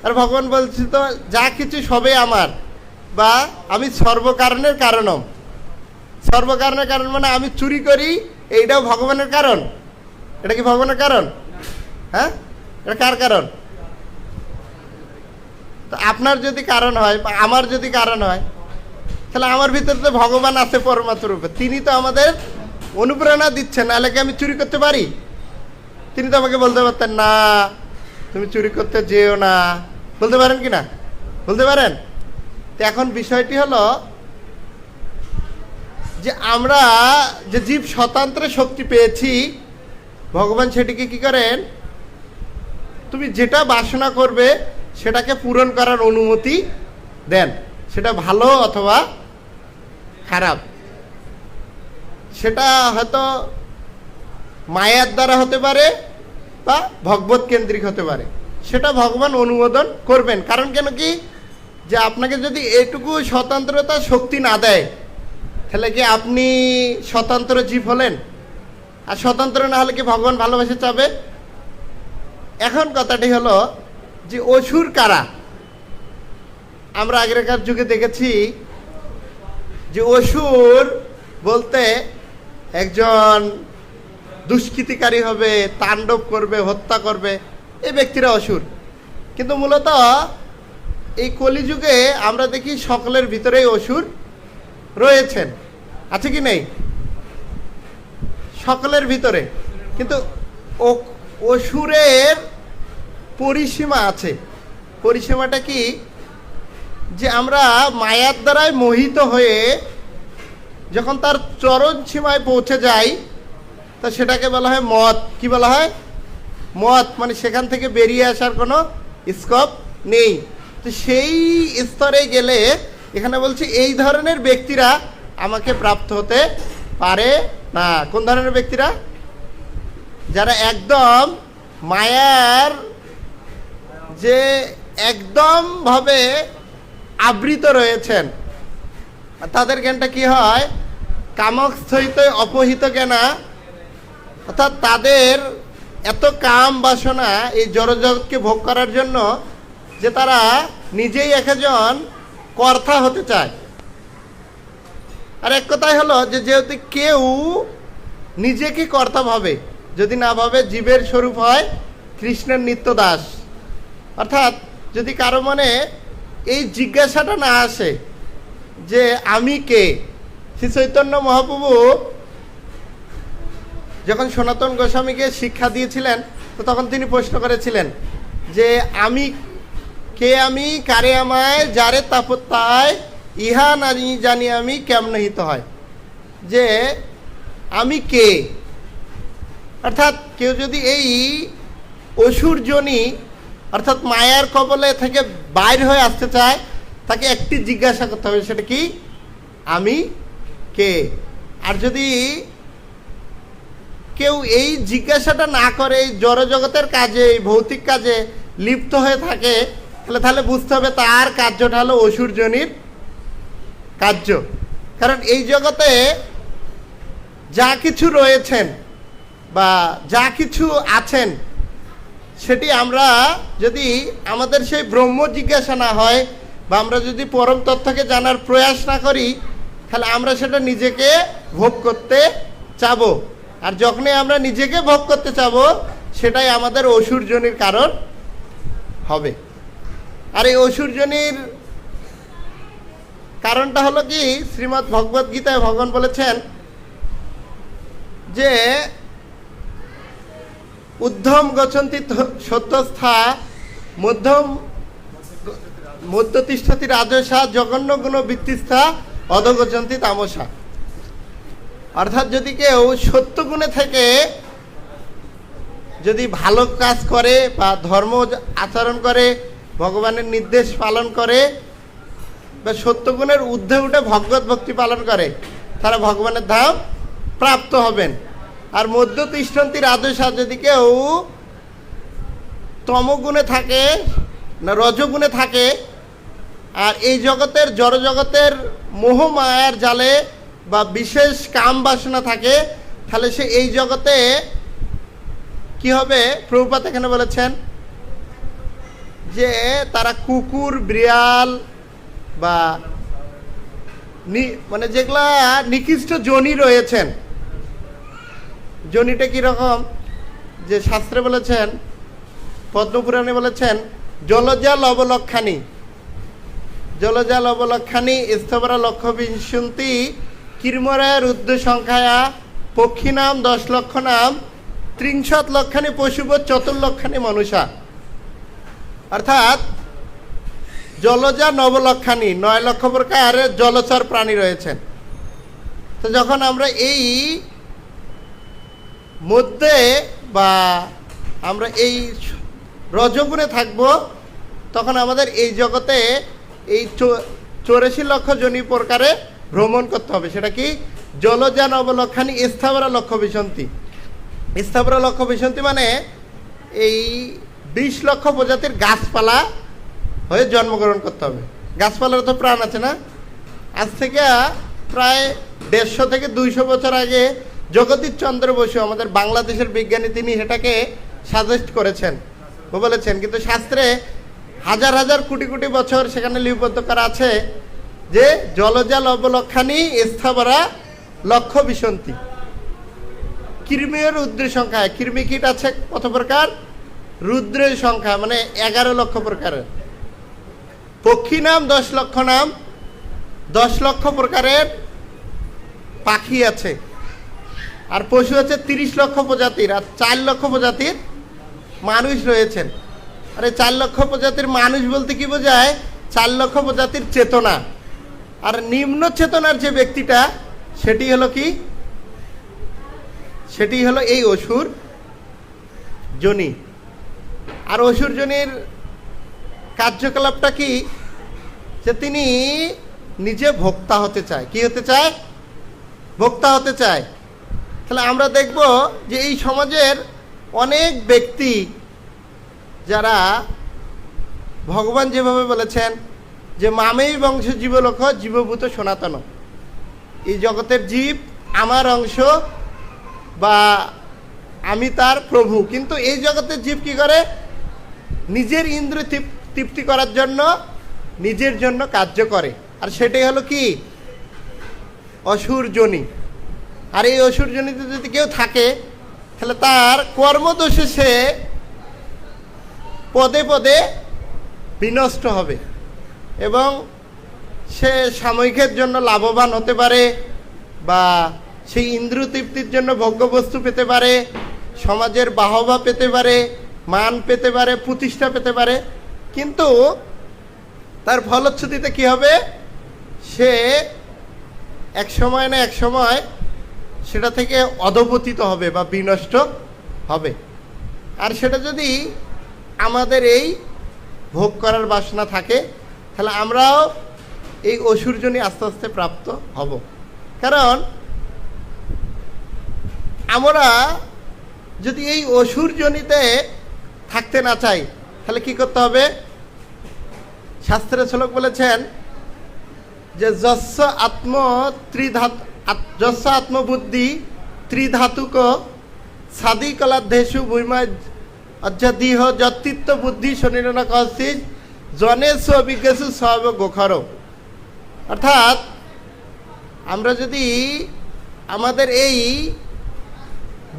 [SPEAKER 1] আর ভগবান বলছে তো যা কিছু সবে আমার, বা আমি সর্বকারণের কারণম। সর্বকারণের কারণ মানে আমি চুরি করি, এইটাও ভগবানের কারণ। এটা কি ভগবানের কারণ? হ্যাঁ, এটা কার কারণ? তো আপনার যদি কারণ হয় বা আমার যদি কারণ হয়, তাহলে আমার ভিতরে তো ভগবান আছে পরমাত্ম রূপে। তিনি তো আমাদের অনুপ্রেরণা দিচ্ছেন। নাহলে কি আমি চুরি করতে পারি? তিনি তো আমাকে বলতে পারতেন না তুমি চুরি করতে যেও না, বলতে পারেন কি না? বলতে পারেন। তো এখন বিষয়টি হলো যে আমরা যে জীব স্বতন্ত্র শক্তি পেয়েছি, ভগবান সেটিকে কি করেন, তুমি যেটা বাসনা করবে সেটাকে পূরণ করার অনুমতি দেন। সেটা ভালো অথবা খারাপ, সেটা হয়তো মায়ার দ্বারা হতে পারে বা ভগবত কেন্দ্রিক হতে পারে, সেটা ভগবান অনুমোদন করবেন। কারণ কেন কি, যে আপনাকে যদি এটুকু স্বতন্ত্রতা শক্তি না দেয়, তাহলে কি আপনি স্বতন্ত্র জীব হলেন? আর স্বতন্ত্র না হলে কি ভগবান ভালোবাসে চাবে? এখন কথাটি হলো যে অসুর কারা? আমরা আগেকার যুগে দেখেছি যে অসুর বলতে একজন দুষ্কৃতিকারী হবে, তাণ্ডব করবে, হত্যা করবে, এই ব্যক্তিরা অসুর। কিন্তু মূলত এই কলিযুগে আমরা দেখি সকলের ভিতরেই অসুর রয়েছেন, আছে কি নেই? সকলের ভিতরে। কিন্তু অসুরের পরিসীমা আছে। পরিসীমাটা কি, যে আমরা মায়ার দ্বারায় মোহিত হয়ে যখন তার চরম সীমায় পৌঁছে যাই, তা সেটাকে বলা হয় মত। কি বলা হয়? মত। মানে সেখান থেকে বেরিয়ে আসার কোনো স্কোপ নেই। তো সেই স্তরে গেলে এখানে বলছি এই ধরনের ব্যক্তিরা আমাকে প্রাপ্ত হতে পারে না। কোন ধরনের ব্যক্তিরা? যারা একদম মায়ার যে একদম ভাবে আবৃত রয়েছেন, তাদের জ্ঞানটা কি হয়? কামক স্থিত অপহিত জ্ঞানা, অর্থাৎ তাদের এত কাম বাসনা এই জড়জগৎকে ভোগ করার জন্য যে তারা নিজেই একজন কর্তা হতে চায়। আর এক কথাই হলো যে যেহেতু কেউ নিজেকে কর্তা ভাবে, যদি না ভাবে জীবের স্বরূপ হয় কৃষ্ণের নিত্য দাস। অর্থাৎ যদি কারো মনে এই জিজ্ঞাসাটা না আসে যে আমি কে। শ্রী চৈতন্য মহাপ্রভু যখন সনাতন গোস্বামীকে শিক্ষা দিয়েছিলেন, তো তখন তিনি প্রশ্ন করেছিলেন যে আমি কে, আমি কারে আমায়, যারে তাপত্যায় ইহা না জানি আমি কেমন হিত হয়। যে আমি কে, অর্থাৎ কেউ যদি এই অসুর জনি অর্থাৎ মায়ার কবলে থেকে বাইর হয়ে আসতে চায়, তাকে একটি জিজ্ঞাসা করতে হবে, সেটা কি? আমি কে। আর যদি কেউ এই জিজ্ঞাসাটা না করে এই জড়জগতের কাজে, এই ভৌতিক কাজে লিপ্ত হয়ে থাকে, তাহলে বুঝতে হবে তার কার্যটা হলো অসুর জনির কার্য। কারণ এই জগতে যা কিছু রয়েছেন বা যা কিছু আছেন, সেটি আমরা যদি আমাদের সেই ব্রহ্ম জিজ্ঞাসা না হয় বা আমরা যদি পরম তত্ত্বকে জানার প্রয়াস না করি, তাহলে আমরা সেটা নিজেকে ভোগ করতে চাবো। আর যখনই আমরা নিজেকে ভোগ করতে চাবো, সেটাই আমাদের অসুর জনির কারণ হবে। আর এই অসুর জনির কারণটা হলো কি, শ্রীমদ্ ভগবদ গীতায় ভগবান বলেছেন যে ঊর্ধ্বম গচ্ছন্তি সত্যস্থা মধ্যতিষ্ঠতি রাজসা জঘন্য গুণ বৃত্তিস্থা অধগচ্ছন্তি তামসা। অর্থাৎ যদি কেউ সত্য গুণে থেকে যদি ভালো কাজ করে বা ধর্ম আচরণ করে, ভগবানের নির্দেশ পালন করে বা সত্য গুণের ঊর্ধ্বে উঠে ভগবত ভক্তি পালন করে, তারা ভগবানের ধাম প্রাপ্ত হবেন। আর মধ্যতিষ্ঠন্তি রাজসা, যদি কেউ তমগুণে থাকে না রজগুণে থাকে, আর এই জগতের জড়জগতের মোহ মায়ার জালে বা বিশেষ কাম বাসনা থাকে, তাহলে সে এই জগতে কি হবে? প্রভুপাদ এখানে বলেছেন যে তারা কুকুর, বিড়াল বা মানে যেগুলা নিকৃষ্ট যোনি রয়েছেন। যোনিটা কিরকম, যে শাস্ত্রে বলেছেন, পদ্মপুরাণে বলেছেন, জলজা লবলক্ষানি, জলজা লবলক্ষানি স্থবরা লক্ষ বিংশন্তি কিরমরায় রুদ্র সংখ্যায়া পক্ষী নাম 10 লক্ষ নাম 30 লক্ষানি পশুব 4 মনুষা। অর্থাৎ জলজা নবলক্ষানি 9 লক্ষ প্রকারের জলচর প্রাণী রয়েছেন। তো যখন আমরা এই মধ্যে বা আমরা এই রজগুণে থাকব, তখন আমাদের এই জগতে এই 84 লক্ষ জনি প্রকারে ভ্রমণ করতে হবে। সেটা কি, জলজা নবলক্ষানি স্থাবরা লক্ষ বিশন্তি। স্থাবরা লক্ষ বিশন্তি মানে এই 20 লক্ষ প্রজাতির গাছপালা হয়ে জন্মগ্রহণ করতে হবে। গাছপালার তো প্রাণ আছে না? আজ থেকে প্রায় 150 থেকে 200 বছর আগে জগদীশ চন্দ্র বসু, আমাদের বাংলাদেশের বিজ্ঞানী, তিনি এটাকে সাজেস্ট করেছেন, বলেছেন। কিন্তু শাস্ত্রে হাজার হাজার কোটি কোটি বছর সেখানে লিপিবদ্ধ করা আছে যে জলজা লবলক্ষানি স্থাবরা লক্ষ বিশন্তি। কৃমির রুদ্রের সংখ্যা, কৃমি কীট আছে কত প্রকার? রুদ্রের সংখ্যা মানে 11 লক্ষ প্রকারের। পক্ষী নাম 10 লক্ষ নাম, 10 লক্ষ প্রকারের পাখি আছে। আর পশু আছে 30 লক্ষ প্রজাতির, আর 4 লক্ষ প্রজাতির মানুষ রয়েছেন। আরে 4 লক্ষ প্রজাতির মানুষ বলতে কি বোঝায়? 4 লক্ষ প্রজাতির চেতনা। আর নিম্ন চেতনার যে ব্যক্তিটা, সেটি হলো কি? সেটি হলো এই অসুর যোনি। আর অসুর যোনির কার্যকলাপটা কি? যে তিনি নিজে ভোক্তা হতে চায়। কি হতে চায়? ভোক্তা হতে চায়। তাহলে আমরা দেখব যে এই সমাজের অনেক ব্যক্তি যারা, ভগবান যেভাবে বলেছেন যে মামেই বংশ জীবলোক জীবভূত সনাতন, এই জগতের জীব আমার অংশ বা আমি তার প্রভু। কিন্তু এই জগতের জীব কি করে? নিজের ইন্দ্রিয় তৃপ্তি করার জন্য নিজের জন্য কার্য করে। আর সেটাই হলো কি? অসুর যোনি। আর এই অসুর যোনিতে যদি কেউ থাকে, তাহলে তার কর্মদোষে সে পদে পদে বিনষ্ট হবে এবং সে সাময়িকের জন্য লাভবান হতে পারে, বা সেই ইন্দ্রিয় তৃপ্তির জন্য ভোগ্যবস্তু পেতে পারে, সমাজের বাহবা পেতে পারে, মান পেতে পারে, প্রতিষ্ঠা পেতে পারে। কিন্তু তার ফলশ্রুতিতে কি হবে? সে এক সময় না এক সময় সেটা থেকে অধঃপতিত হবে বা বিনষ্ট হবে। আর সেটা যদি আমাদের এই ভোগ করার বাসনা থাকে, তাহলে আমরাও এই অসুরজনী আস্তে আস্তে প্রাপ্ত হব। কারণ আমরা যদি এই অসুরজনীতে থাকতে না চাই, তাহলে কি করতে হবে? শাস্ত্রের শ্লোক বলেছেন যে যস্য আত্মবুদ্ধি ত্রিধাতুক সাদিকলাধ্যেষু ভূময় অধ্যাদিহ যত্তিত্ব বুদ্ধি শনিরণ কস্তিস জনেশু অভিজ্ঞেশু সব গোখর। অর্থাৎ আমরা যদি আমাদের এই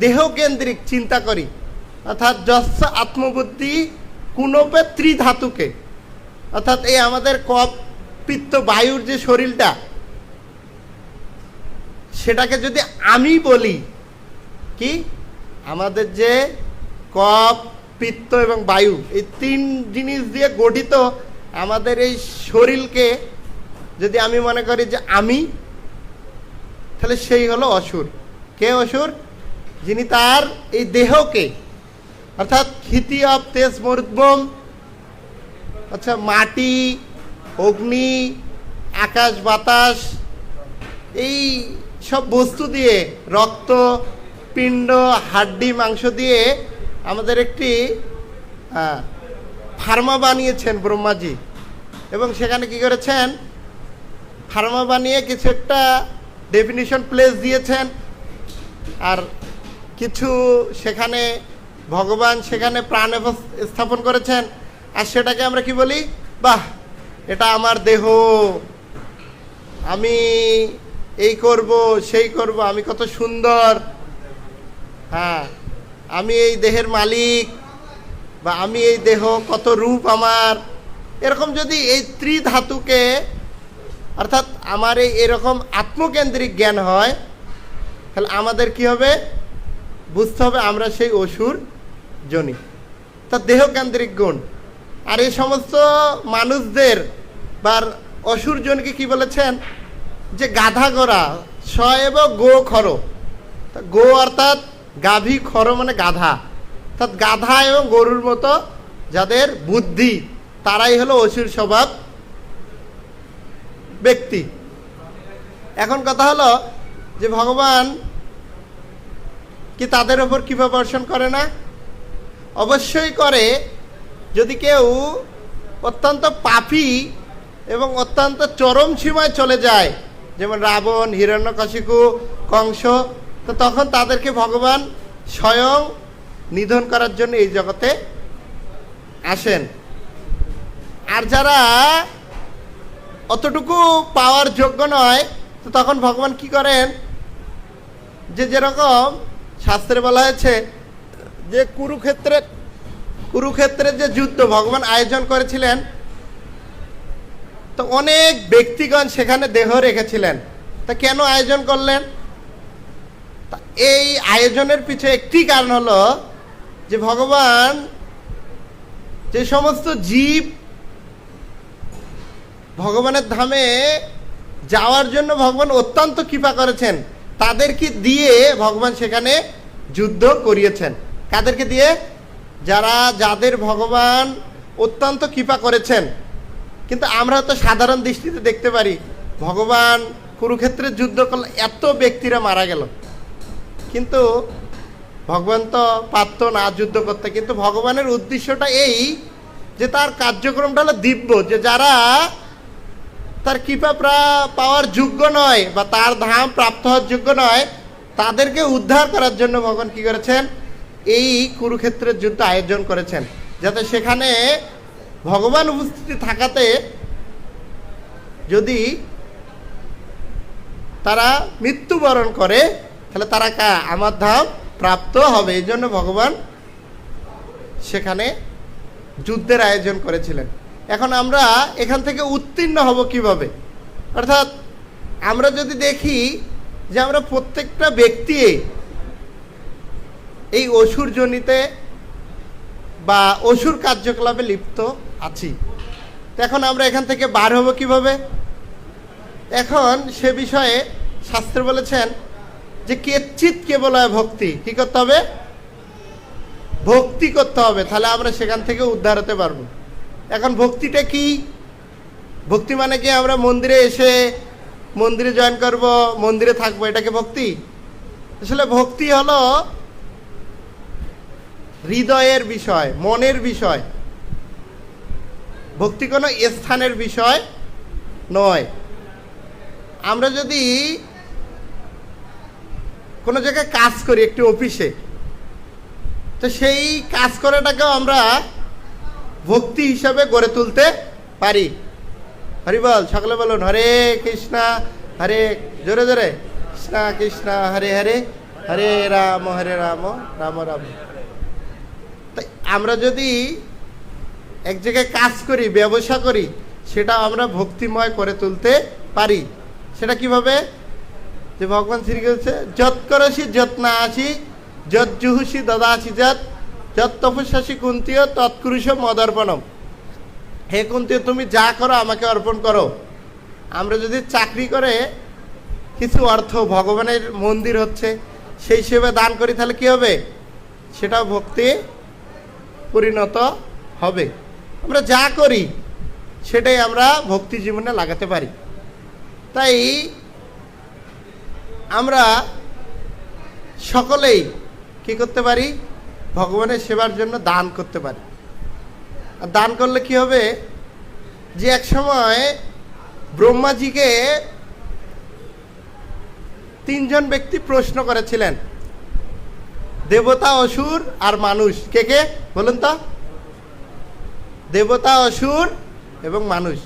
[SPEAKER 1] দেহকেন্দ্রিক চিন্তা করি, অর্থাৎ যস্য আত্মবুদ্ধি কুণপে ত্রিধাতুকে, অর্থাৎ এই আমাদের কফ পিত্ত বায়ুর যে শরীরটা, সেটাকে যদি আমি বলি কি, আমাদের যে কফ পিত্ত এবং বায়ু, এই 3 জিনিস দিয়ে গঠিত আমাদের এই শরীরকে যদি আমি মনে করি যে আমি, তাহলে সেই হলো অসুর। কে অসুর? যিনি তার এই দেহকে, অর্থাৎ ক্ষিতি অব তেজ মরুদ্ভম, আচ্ছা মাটি, অগ্নি, আকাশ বাতাস, এই সব বস্তু দিয়ে, রক্ত পিণ্ড হাড্ডি মাংস দিয়ে আমাদের একটি ফার্মা বানিয়েছেন ব্রহ্মাজি। এবং সেখানে কি করেছেন? ফার্মা বানিয়ে কিছু একটা ডেফিনিশন প্লেস দিয়েছেন, আর কিছু সেখানে ভগবান সেখানে প্রাণ স্থাপন করেছেন। আর সেটাকে আমরা কি বলি? বাহ, এটা আমার দেহ, আমি এই করব সেই করব, আমি কত সুন্দর, হ্যাঁ আমি এই দেহের মালিক, বা আমি এই দেহ, কত রূপ আমার, এরকম যদি এই ত্রিধাতুকে অর্থাৎ আমার এরকম আত্মকেন্দ্রিক জ্ঞান হয়, তাহলে আমাদের কি হবে, বুঝতে হবে আমরা সেই অসুর জনি, তার দেহকেন্দ্রিক গুণ। আর এই সমস্ত মানুষদের বা অসুর জনকে কি বলেছেন, যে গাধা গোরা সয়েব গো খর, গো অর্থাৎ গাভী, খর মানে গাধা, অর্থাৎ গাধা এবং গরুর মতো যাদের বুদ্ধি, তারাই হলো অসুর স্বভাব ব্যক্তি। এখন কথা হলো যে ভগবান কি তাদের ওপর কৃপা বর্ষণ করে না? অবশ্যই করে। যদি কেউ অত্যন্ত পাপী এবং অত্যন্ত চরম সীমায় চলে যায়, যেমন রাবণ, হিরণ্যকশিপু, কংস, তো তখন তাদেরকে ভগবান স্বয়ং নিধন করার জন্য এই জগতে আসেন। আর যারা অতটুকু পাওয়ার যোগ্য নয়, তো তখন ভগবান কি করেন, যে যেরকম শাস্ত্রে বলা হয়েছে যে কুরুক্ষেত্রের যে যুদ্ধ ভগবান আয়োজন করেছিলেন, তো অনেক ব্যক্তিগণ সেখানে দেহ রেখেছিলেন। তা কেন আয়োজন করলেন? এই আয়োজনের পিছনে একটি কারণ হলো যে ভগবান যে সমস্ত জীব ভগবানের ধামে যাওয়ার জন্য ভগবান অত্যন্ত কৃপা করেছেন, তাদেরকে দিয়ে ভগবান সেখানে যুদ্ধ করিয়েছেন। কাদেরকে দিয়ে? যাদের ভগবান অত্যন্ত কৃপা করেছেন। কিন্তু আমরা তো সাধারণ দৃষ্টিতে দেখতে পারি, ভগবান কুরুক্ষেত্রের যুদ্ধ করলে এত ব্যক্তিরা মারা গেল, কিন্তু ভগবান তো পারত না যুদ্ধ করতে। কিন্তু ভগবানের উদ্দেশ্যটা এই যে তার কার্যক্রমটা হলো দিব্য, যে যারা তার কৃপা পাওয়ার যোগ্য নয় বা তার ধাম প্রাপ্ত হওয়ার যোগ্য নয়, তাদেরকে উদ্ধার করার জন্য ভগবান কি করেছেন, এই কুরুক্ষেত্রের যুদ্ধ আয়োজন করেছেন, যাতে সেখানে ভগবান উপস্থিতি থাকাতে যদি তারা মৃত্যুবরণ করে, তাহলে তারা আমার ধাম প্রাপ্ত হবে। এই জন্য ভগবান সেখানে যুদ্ধের আয়োজন করেছিলেন। এখন আমরা এখান থেকে উত্তীর্ণ হব কিভাবে? অর্থাৎ আমরা যদি দেখি যে আমরা প্রত্যেকটা ব্যক্তি এই অসুর জনিতে বা অসুর কার্যকলাপে লিপ্ত আছি, তো এখন আমরা এখান থেকে বার হব কিভাবে? এখন সে বিষয়ে শাস্ত্রে বলেছেন যে কেচ্চিৎ কেবল ভক্তি, কি করতে হবে? ভক্তি করতে হবে, তাহলে আমরা সেখান থেকে উদ্ধার হতে পারবো। এখন ভক্তিটা কি? ভক্তি মানে কি আমরা মন্দিরে এসে মন্দিরে জয়েন করব, মন্দিরে থাকবো, এটাকে ভক্তি? আসলে ভক্তি হলো হৃদয়ের বিষয়, মনের বিষয়। ভক্তি কোনো স্থানের বিষয় নয়। আমরা যদি কোনো জায়গায় কাজ করি, একটি অফিসে, তো সেই কাজ করাটাকেও আমরা ভক্তি হিসাবে গড়ে তুলতে পারি। হরি বল, সকলে বলুন হরে কৃষ্ণা হরে, জোরে জোরে, কৃষ্ণ কৃষ্ণ হরে হরে, হরে রাম রাম রাম। তাই আমরা যদি এক জায়গায় কাজ করি, ব্যবসা করি, সেটা আমরা ভক্তিময় করে তুলতে পারি। সেটা কিভাবে? যে ভগবান শ্রী বলছে, যৎ করসি যৎ না আসি, যৎ জুহুসি দদাসি যৎ, যৎ তপস্যাসি কুন্তীয় তৎকুরুষ মদর্পণম। হে কুন্তীয়, তুমি যা করো আমাকে অর্পণ করো। আমরা যদি চাকরি করে কিছু অর্থ ভগবানের মন্দির হচ্ছে সেই হিসেবে দান করি, তাহলে কি হবে? সেটাও ভক্তি পরিণত হবে। আমরা যা করি সেটাই আমরা ভক্তি জীবনে লাগাতে পারি। তাই আমরা সকলেই কি করতে পারি? ভগবানের সেবার জন্য দান করতে পারি। আর দান করলে কি হবে? যে এক সময় ব্রহ্মাজিকে 3 জন ব্যক্তি প্রশ্ন করেছিলেন, দেবতা, অসুর আর মানুষ। কে কে বলুন তো? দেবতা, অসুর এবং মানুষ।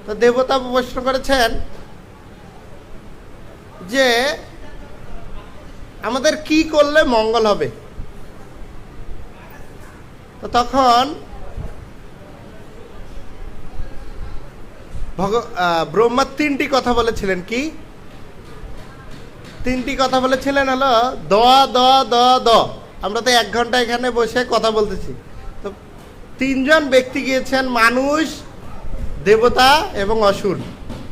[SPEAKER 1] তো দেবতা প্রশ্ন করেছেন যে আমাদের কি করলে মঙ্গল হবে। তো তখন ব্রহ্মা তিনটি কথা বলেছিলেন। কি তিনটি কথা বলেছিলেন? হলো দ দ দ দ। আমরা তো 1 ঘন্টা এখানে বসে কথা বলতেছি, তো 3জন ব্যক্তি গিয়েছেন, মানুষ, দেবতা এবং অসুর।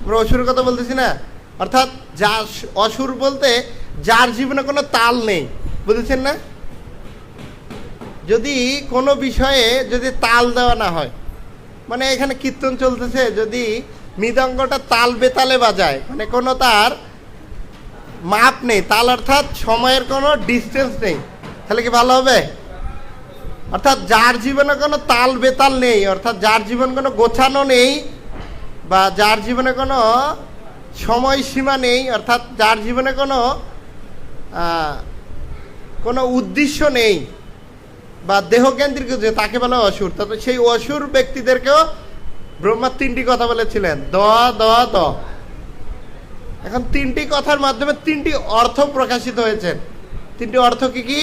[SPEAKER 1] আমরা অসুরের কথা বলতেছি না, অর্থাৎ যার অসুর বলতে যার জীবনে কোনো তাল নেই, বুঝেছেন না? যদি কোনো বিষয়ে যদি তাল দেওয়া না হয়, মানে এখানে কীর্তন চলতেছে, যদি মৃদঙ্গটা তাল বেতালে বাজায়, মানে কোনো তার মাপ নেই, তাল অর্থাৎ সময়ের কোনো ডিস্টেন্স নেই, তাহলে কি ভালো হবে? অর্থাৎ যার জীবনে কোনো তাল বেতাল নেই, অর্থাৎ যার জীবন কোনো গোছানো নেই, বা যার জীবনে কোনো সময়সীমা নেই, অর্থাৎ যার জীবনে কোনো উদ্দেশ্য নেই বা দেহকেন্দ্রিক, তাকে বলা অসুর। তবে সেই অসুর ব্যক্তিদেরকেও ব্রহ্মা 3টি কথা বলেছিলেন, দ দ দ। এখন 3টি কথার মাধ্যমে 3টি অর্থ প্রকাশিত হয়েছে। 3টি অর্থ কি কি?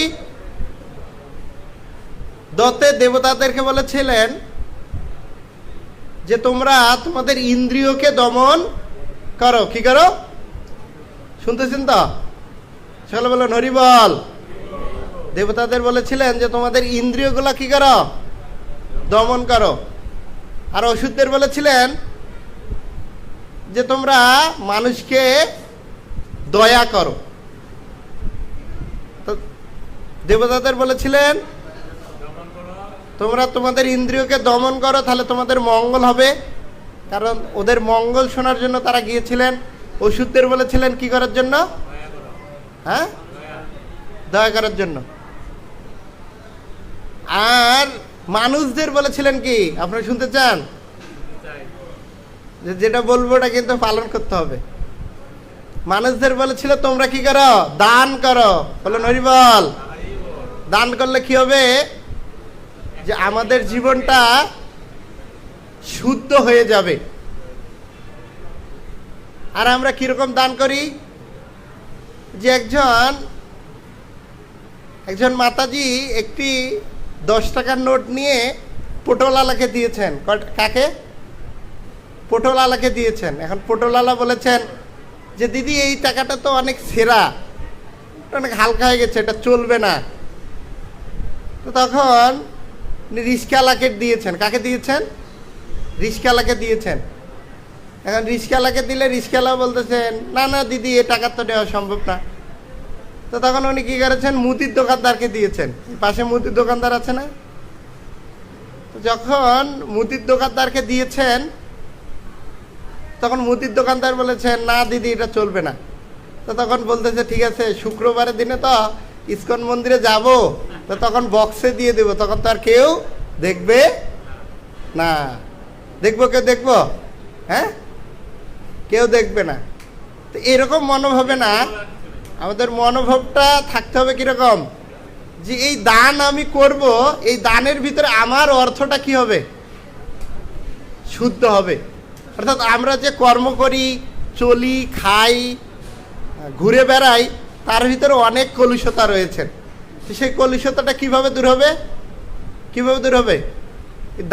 [SPEAKER 1] দতে দেবতাদেরকে বলেছিলেন যে তোমরা তোমাদের ইন্দ্রিয়কে দমন করো। কি করো? শুনতেছেন তো? চলো বলো হরি বল। দেবতাদের বলেছিলেন যে তোমাদের ইন্দ্রিয়গুলা কি করো? দমন করো। আর অসুরদের বলেছিলেন যে তোমরা মানুষকে দয়া করো। তো দেবতাদের বলেছিলেন তোমরা তোমাদের ইন্দ্রিয়কে দমন করো, তাহলে তোমাদের মঙ্গল হবে, কারণ ওদের মঙ্গল শোনার জন্য তারা গিয়েছিলেন। অসুরদের বলেছিলেন কি করার জন্য? হ্যাঁ, দয়া করার জন্য। আর মানুষদের বলেছিলেন কি? আপনারা শুনতে চান? যেটা বলবো ওটা কিন্তু পালন করতে হবে। মানুষদের বলেছিল তোমরা কি করো? দান করো। বলেন হরি বল। দান করলে কি হবে? যে আমাদের জীবনটা শুদ্ধ হয়ে যাবে। আর আমরা কিরকম দান করি? যে একজন মাতাজি একটি 10 টাকার নোট নিয়ে পটোলালাকে দিয়েছেন। কাকে? পটোলালাকে দিয়েছেন। এখন পটোলালা বলেছেন যে দিদি এই টাকাটা তো অনেক ছেঁড়া, অনেক হালকা হয়ে গেছে, এটা চলবে না। তো তখন রিস্কাওয়ালাকে দিয়েছেন। কাকে দিয়েছেন? রিস্কাওয়ালাকে দিয়েছেন। এখন রিস্কাওয়ালাকে দিলে রিস্কাওয়ালা বলতেছেন না না দিদি এ টাকা তো নেওয়া সম্ভব না। তো তখন উনি কি করেছেন? মুদির দোকানদারকে দিয়েছেন। পাশে মুদির দোকানদার আছে না? তো যখন মুদির দোকানদারকে দিয়েছেন তখন মুদির দোকানদার বলেছেন না দিদি এটা চলবে না। তো তখন বলতেছে ঠিক আছে শুক্রবারের দিনে তো ইস্কন মন্দিরে যাব, তো তখন বক্সে দিয়ে দেবো, তখন তো আর কেউ দেখবে না। দেখবো? কেউ দেখবো? হ্যাঁ, কেউ দেখবে না। তো এরকম মনোভাবে না, আমাদের মনোভাবটা থাকতে হবে কিরকম? যে এই দান আমি করব, এই দানের ভিতরে আমার অর্থটা কি হবে? শুদ্ধ হবে। অর্থাৎ আমরা যে কর্ম করি, চলি, খাই, ঘুরে বেড়াই, তার ভিতরে অনেক কলুষতা রয়েছে। সেই কলুষতাটা কিভাবে দূর হবে? কিভাবে দূর হবে?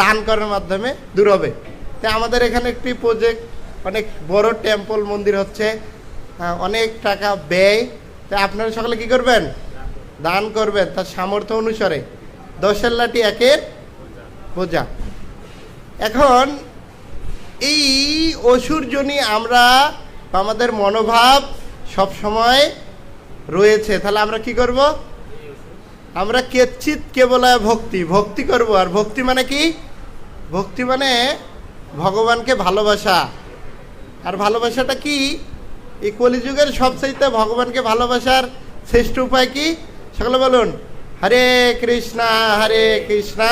[SPEAKER 1] দান করার মাধ্যমে দূর হবে। তাই আমাদের এখানে একটি প্রজেক্ট, অনেক বড় টেম্পল মন্দির হচ্ছে, অনেক টাকা ব্যয়। তাই আপনারা সকলে কি করবেন? দান করবেন তার সামর্থ্য অনুসারে। 10-এর লাঠি 1-এর বোঝা। এখন এই অসুরজনী আমরা, আমাদের মনোভাব সব সময় রয়েছে, তাহলে আমরা কি করব? আমরা কেচ্ছিত কেবলায় ভক্তি, ভক্তি করব। আর ভক্তি মানে কি? ভক্তি মানে ভগবানকে ভালোবাসা। আর ভালোবাসাটা কি? এই কলিযুগের সবচাইতে ভগবানকে ভালোবাসার শ্রেষ্ঠ উপায় কি? সকলে বলুন হরে কৃষ্ণা কৃষ্ণা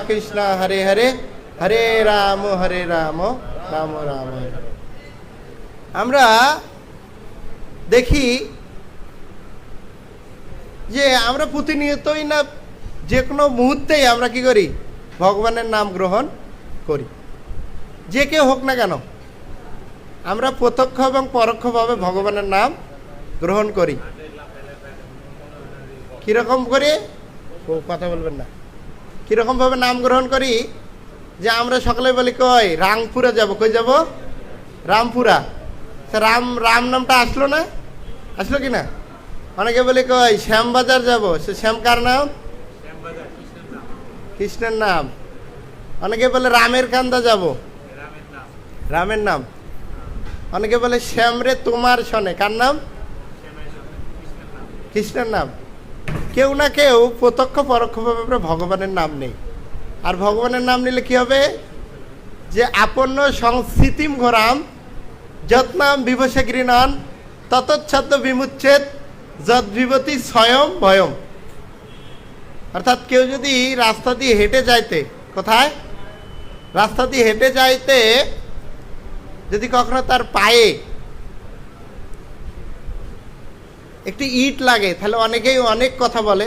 [SPEAKER 1] কৃষ্ণা হরে হরে, হরে রাম রাম রাম হরে। আমরা দেখি যে আমরা প্রতিনিয়তই না, যে কোনো মুহূর্তেই আমরা কি করি? ভগবানের নাম গ্রহণ করি, যে কেউ হোক না কেন। আমরা প্রত্যক্ষ এবং পরোক্ষভাবে ভগবানের নাম গ্রহণ করি। কিরকম করে, কথা বলবেন না, কিরকম ভাবে নাম গ্রহণ করি? যে আমরা সকালে বলি কই রামপুরা যাব, কই যাব? রামপুরা। রাম রাম নামটা আসলো না? আসলো কি না? অনেকে বলি কই শ্যামবাজার যাব, সে শ্যাম কার নাম? কৃষ্ণের নাম। অনেকে বলে রামের কান্দা যাব, রামের নাম। অনেকে বলে শ্যামরে তোমার শনে, কার নাম? কৃষ্ণের নাম। কেউ না কেউ প্রত্যক্ষ পরোক্ষভাবে ভগবানের নাম নেই। আর ভগবানের নাম নিলে কি হবে? যে আপন্ন সংস্থিতিম ঘোরাম যৎনাম বিভসে গৃণন ততচ্ছাদ্য বিমুচ্ছেদ যদ বিভতি স্বয়ং ভয়ম। অর্থাৎ কেউ যদি রাস্তা দিয়ে হেঁটে যাইতে, কোথায়? রাস্তা দিয়ে হেঁটে যাইতে যদি কখনো তার পায়ে একটি ইট লাগে, তাহলে অনেকেই অনেক কথা বলে,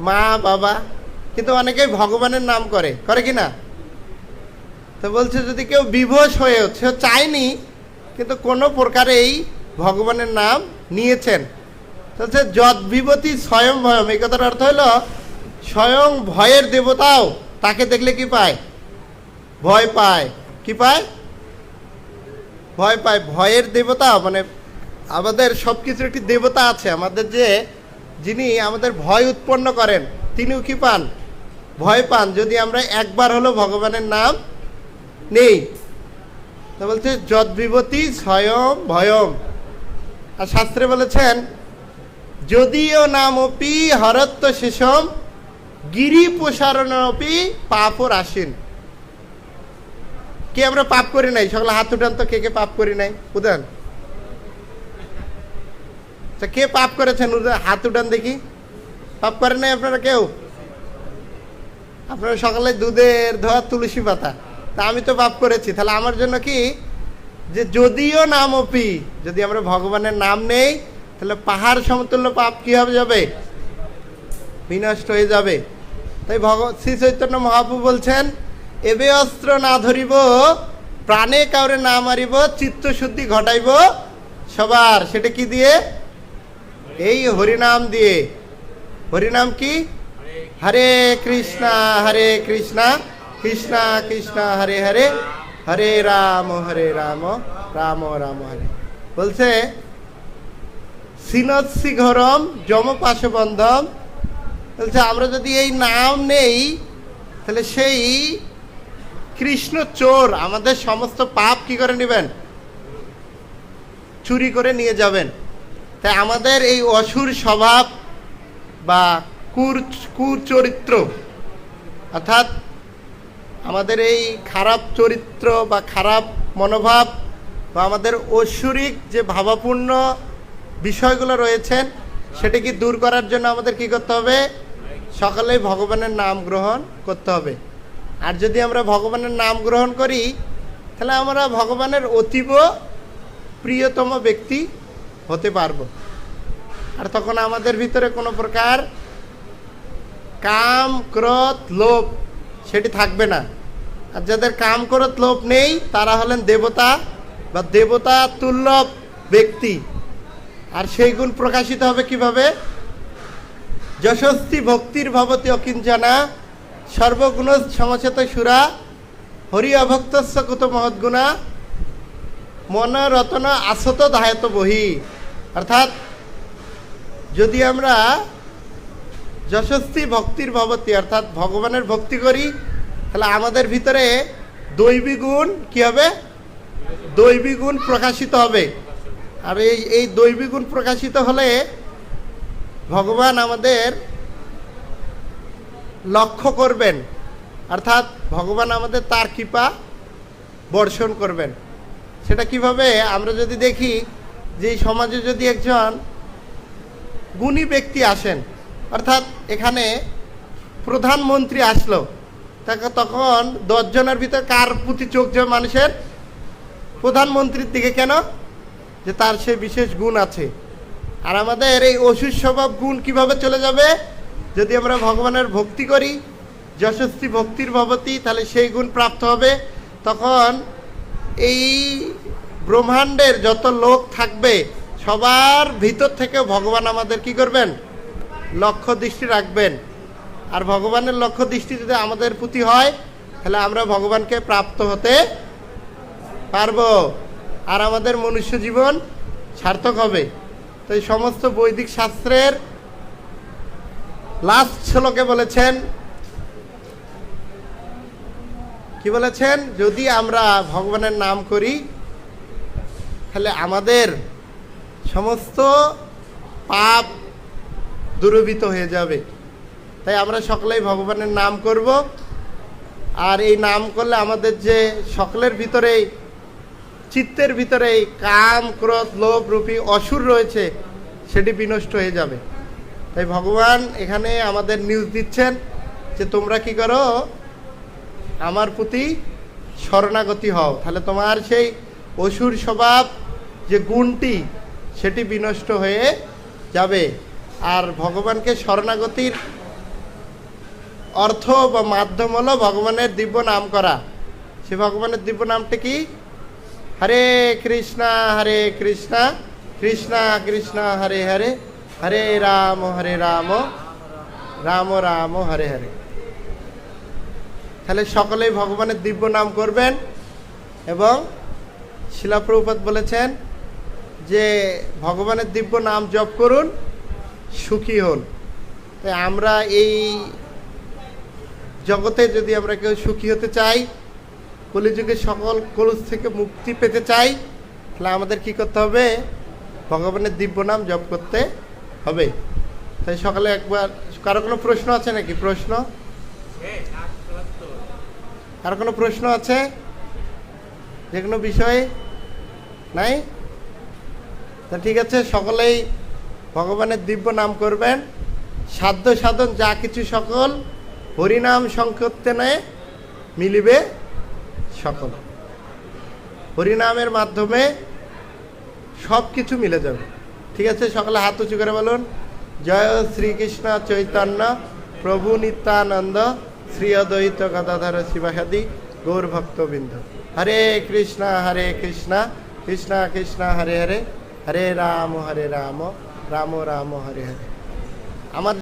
[SPEAKER 1] মা বাবা, কিন্তু অনেকেই ভগবানের নাম করে, করে কি না? তো বলছে যদি কেউ বিভোষ হয়ে, সে চায়নি কিন্তু কোনো প্রকারেই ভগবানের নাম নিয়েছেন, তাহলে যদ বিভতি স্বয়ং ভয়ম। এই কথার অর্থ হলো স্বয়ং ভয়ের দেবতাও তাকে দেখলে কি পায়? ভয় পায়। কি পায়? ভয় পায়। ভয়ের দেবতা মানে আমাদের সব কিছুর একটি দেবতা আছে আমাদের, যে যিনি আমাদের ভয় উৎপন্ন করেন, তিনিও কি পান? ভয় পান যদি আমরা একবার হলো ভগবানের নাম নেই। তা বলছে যদ বিভতি স্বয়ং ভয়ম। আর শাস্ত্রে বলেছেন যদিও নামপি হরত্ব শেষম গিরি প্রসারণপি পাপর আসেন। কে আমরা পাপ করি নাই? সকলে হাত উঠান তো, কে কে পাপ করি নাই? উদান, কে পাপ করেছেন? হাত উঠান দেখি। পাপ করেন নাই আপনারা কেউ? আপনারা সকালে দুধের ধোয়া তুলসী পাতা, তা আমি তো পাপ করেছি। তাহলে আমার জন্য কি, যে যদিও নাম অপি, যদি আমরা ভগবানের নাম নেই তাহলে পাহাড় সমতুল্য পাপ কি হবে? যাবে, বিনষ্ট হয়ে যাবে। তাই শ্রী চৈতন্য মহাপ্রভু বলছেন এবে অস্ত্র না ধরিব প্রাণে কাউরে না মারিব চিত্তশুদ্ধি ঘটাইব সবার। সেটা কি দিয়ে? এই হরিনাম দিয়ে। হরিনাম কি? হরে কৃষ্ণা কৃষ্ণা কৃষ্ণা হরে হরে, হরে রাম রাম রাম হরে। বলছে সিনৎসি ঘরম যম পাশবন্ধম। বলছে আমরা যদি এই নাম নেই তাহলে সেই কৃষ্ণ চোর আমাদের সমস্ত পাপ কি করে নেবেন? চুরি করে নিয়ে যাবেন। তাই আমাদের এই অসুর স্বভাব বা কুচরিত্র, অর্থাৎ আমাদের এই খারাপ চরিত্র বা খারাপ মনোভাব বা আমাদের ঐশ্বরিক যে ভাবাপূর্ণ বিষয়গুলো রয়েছেন, সেটাকে দূর করার জন্য আমাদের কি করতে হবে? সকালেই ভগবানের নাম গ্রহণ করতে হবে। আর যদি আমরা ভগবানের নাম গ্রহণ করি তাহলে আমরা ভগবানের অতীব প্রিয়তম ব্যক্তি হতে পারবো। আর তখন আমাদের ভিতরে কোনো প্রকার কাম ক্রোধ লোভ সেটি থাকবে না। আর যাদের কাম ক্রোধ লোভ নেই তারা হলেন দেবতা বা দেবতা তুল্য ব্যক্তি। আর সেই গুণ প্রকাশিত হবে কিভাবে? যশস্তি ভক্তির ভবতি অকিঞ্চনা সর্বগুণ সমচেত সুরা হরি অভক্তস্য কুত মহৎগুণা মন রতন আসত ধায়ত বহি। অর্থাৎ যদি আমরা যশস্তি ভক্তির ভবতি অর্থাৎ ভগবানের ভক্তি করি তাহলে আমাদের ভিতরে দৈবী গুণ কি হবে? দৈবী গুণ প্রকাশিত হবে। আর এই দৈবী গুণ প্রকাশিত হলে ভগবান আমাদের লক্ষ্য করবেন, অর্থাৎ ভগবান আমাদের তার কৃপা বর্ষণ করবেন। সেটা কিভাবে? আমরা যদি দেখি যে এই সমাজে যদি একজন গুণী ব্যক্তি আসেন, অর্থাৎ এখানে প্রধানমন্ত্রী আসলো, তাকে তখন 10 জনের ভিতর কার প্রতি চোখ যাবে মানুষের? প্রধানমন্ত্রীর দিকে। কেন? যে তার সে বিশেষ গুণ আছে। আর আমাদের এই অসুর স্বভাব গুণ কিভাবে চলে যাবে? যদি আমরা ভগবানের ভক্তি করি, যশস্বী ভক্তির ভবতি, তাহলে সেই গুণ প্রাপ্ত হবে। তখন এই ব্রহ্মাণ্ডের যত লোক থাকবে সবার ভিতর থেকে ভগবান আমাদের কি করবেন? লক্ষ্য দৃষ্টি রাখবেন। আর ভগবানের লক্ষ্য দৃষ্টি যদি আমাদের প্রতি হয়, তাহলে আমরা ভগবানকে প্রাপ্ত হতে পারবো, আর আমাদের মনুষ্য জীবন সার্থক হবে। তো এই সমস্ত বৈদিক শাস্ত্রের লাস্ট শ্লোকে বলেছেন, কি বলেছেন? যদি আমরা ভগবানের নাম করি তাহলে আমাদের সমস্ত পাপ দূরীভূত হয়ে যাবে। তাই আমরা সকলেই ভগবানের নাম করব। আর এই নাম করলে আমাদের যে সকলের ভিতরেই, চিত্তের ভিতরেই কাম, ক্রোধ, লোভ রূপী অসুর রয়েছে, সেটি বিনষ্ট হয়ে যাবে। তাই ভগবান এখানে আমাদের নিউজ দিচ্ছেন যে তোমরা কি করো? আমার প্রতি শরণাগতি হও, তাহলে তোমার সেই অসুর স্বভাব যে গুণটি, সেটি বিনষ্ট হয়ে যাবে। আর ভগবানকে শরণাগতির অর্থ বা মাধ্যম হলো ভগবানের দিব্য নাম করা। সে ভগবানের দিব্য নামটি কি? হরে কৃষ্ণা কৃষ্ণা কৃষ্ণা হরে হরে, হরে রাম রাম রাম হরে হরে। তাহলে সকলেই ভগবানের দিব্য নাম করবেন। এবং শিলা প্রভুপাদ বলেছেন যে ভগবানের দিব্য নাম জপ করুন, সুখী হন। তাই আমরা এই জগতে যদি আমরা কেউ সুখী হতে চাই, কলিযুগে সকল কলুষ থেকে মুক্তি পেতে চাই, তাহলে আমাদের কি করতে হবে? ভগবানের দিব্য নাম জপ করতে হবে। তাই সকালে একবার, কারো কোনো প্রশ্ন আছে নাকি? প্রশ্ন? কারো কোনো প্রশ্ন আছে যে কোনো বিষয়ে? নাই? তা ঠিক আছে, সকলেই ভগবানের দিব্য নাম করবেন। সাধ্য সাধন যা কিছু সকল হরিনাম সংকীর্তনে মিলিবে সকল। হরিনামের মাধ্যমে সব কিছু মিলে যাবে। ঠিক আছে, সকলে হাত উঁচু করে বলুন, জয় শ্রীকৃষ্ণ চৈতন্য প্রভু নিত্যানন্দ শ্রী অদ্বৈত গদাধর শিবাসাদি গৌর ভক্তবৃন্দ। হরে কৃষ্ণ কৃষ্ণ কৃষ্ণ হরে হরে, হরে রাম রাম রাম হরে হরে। আমার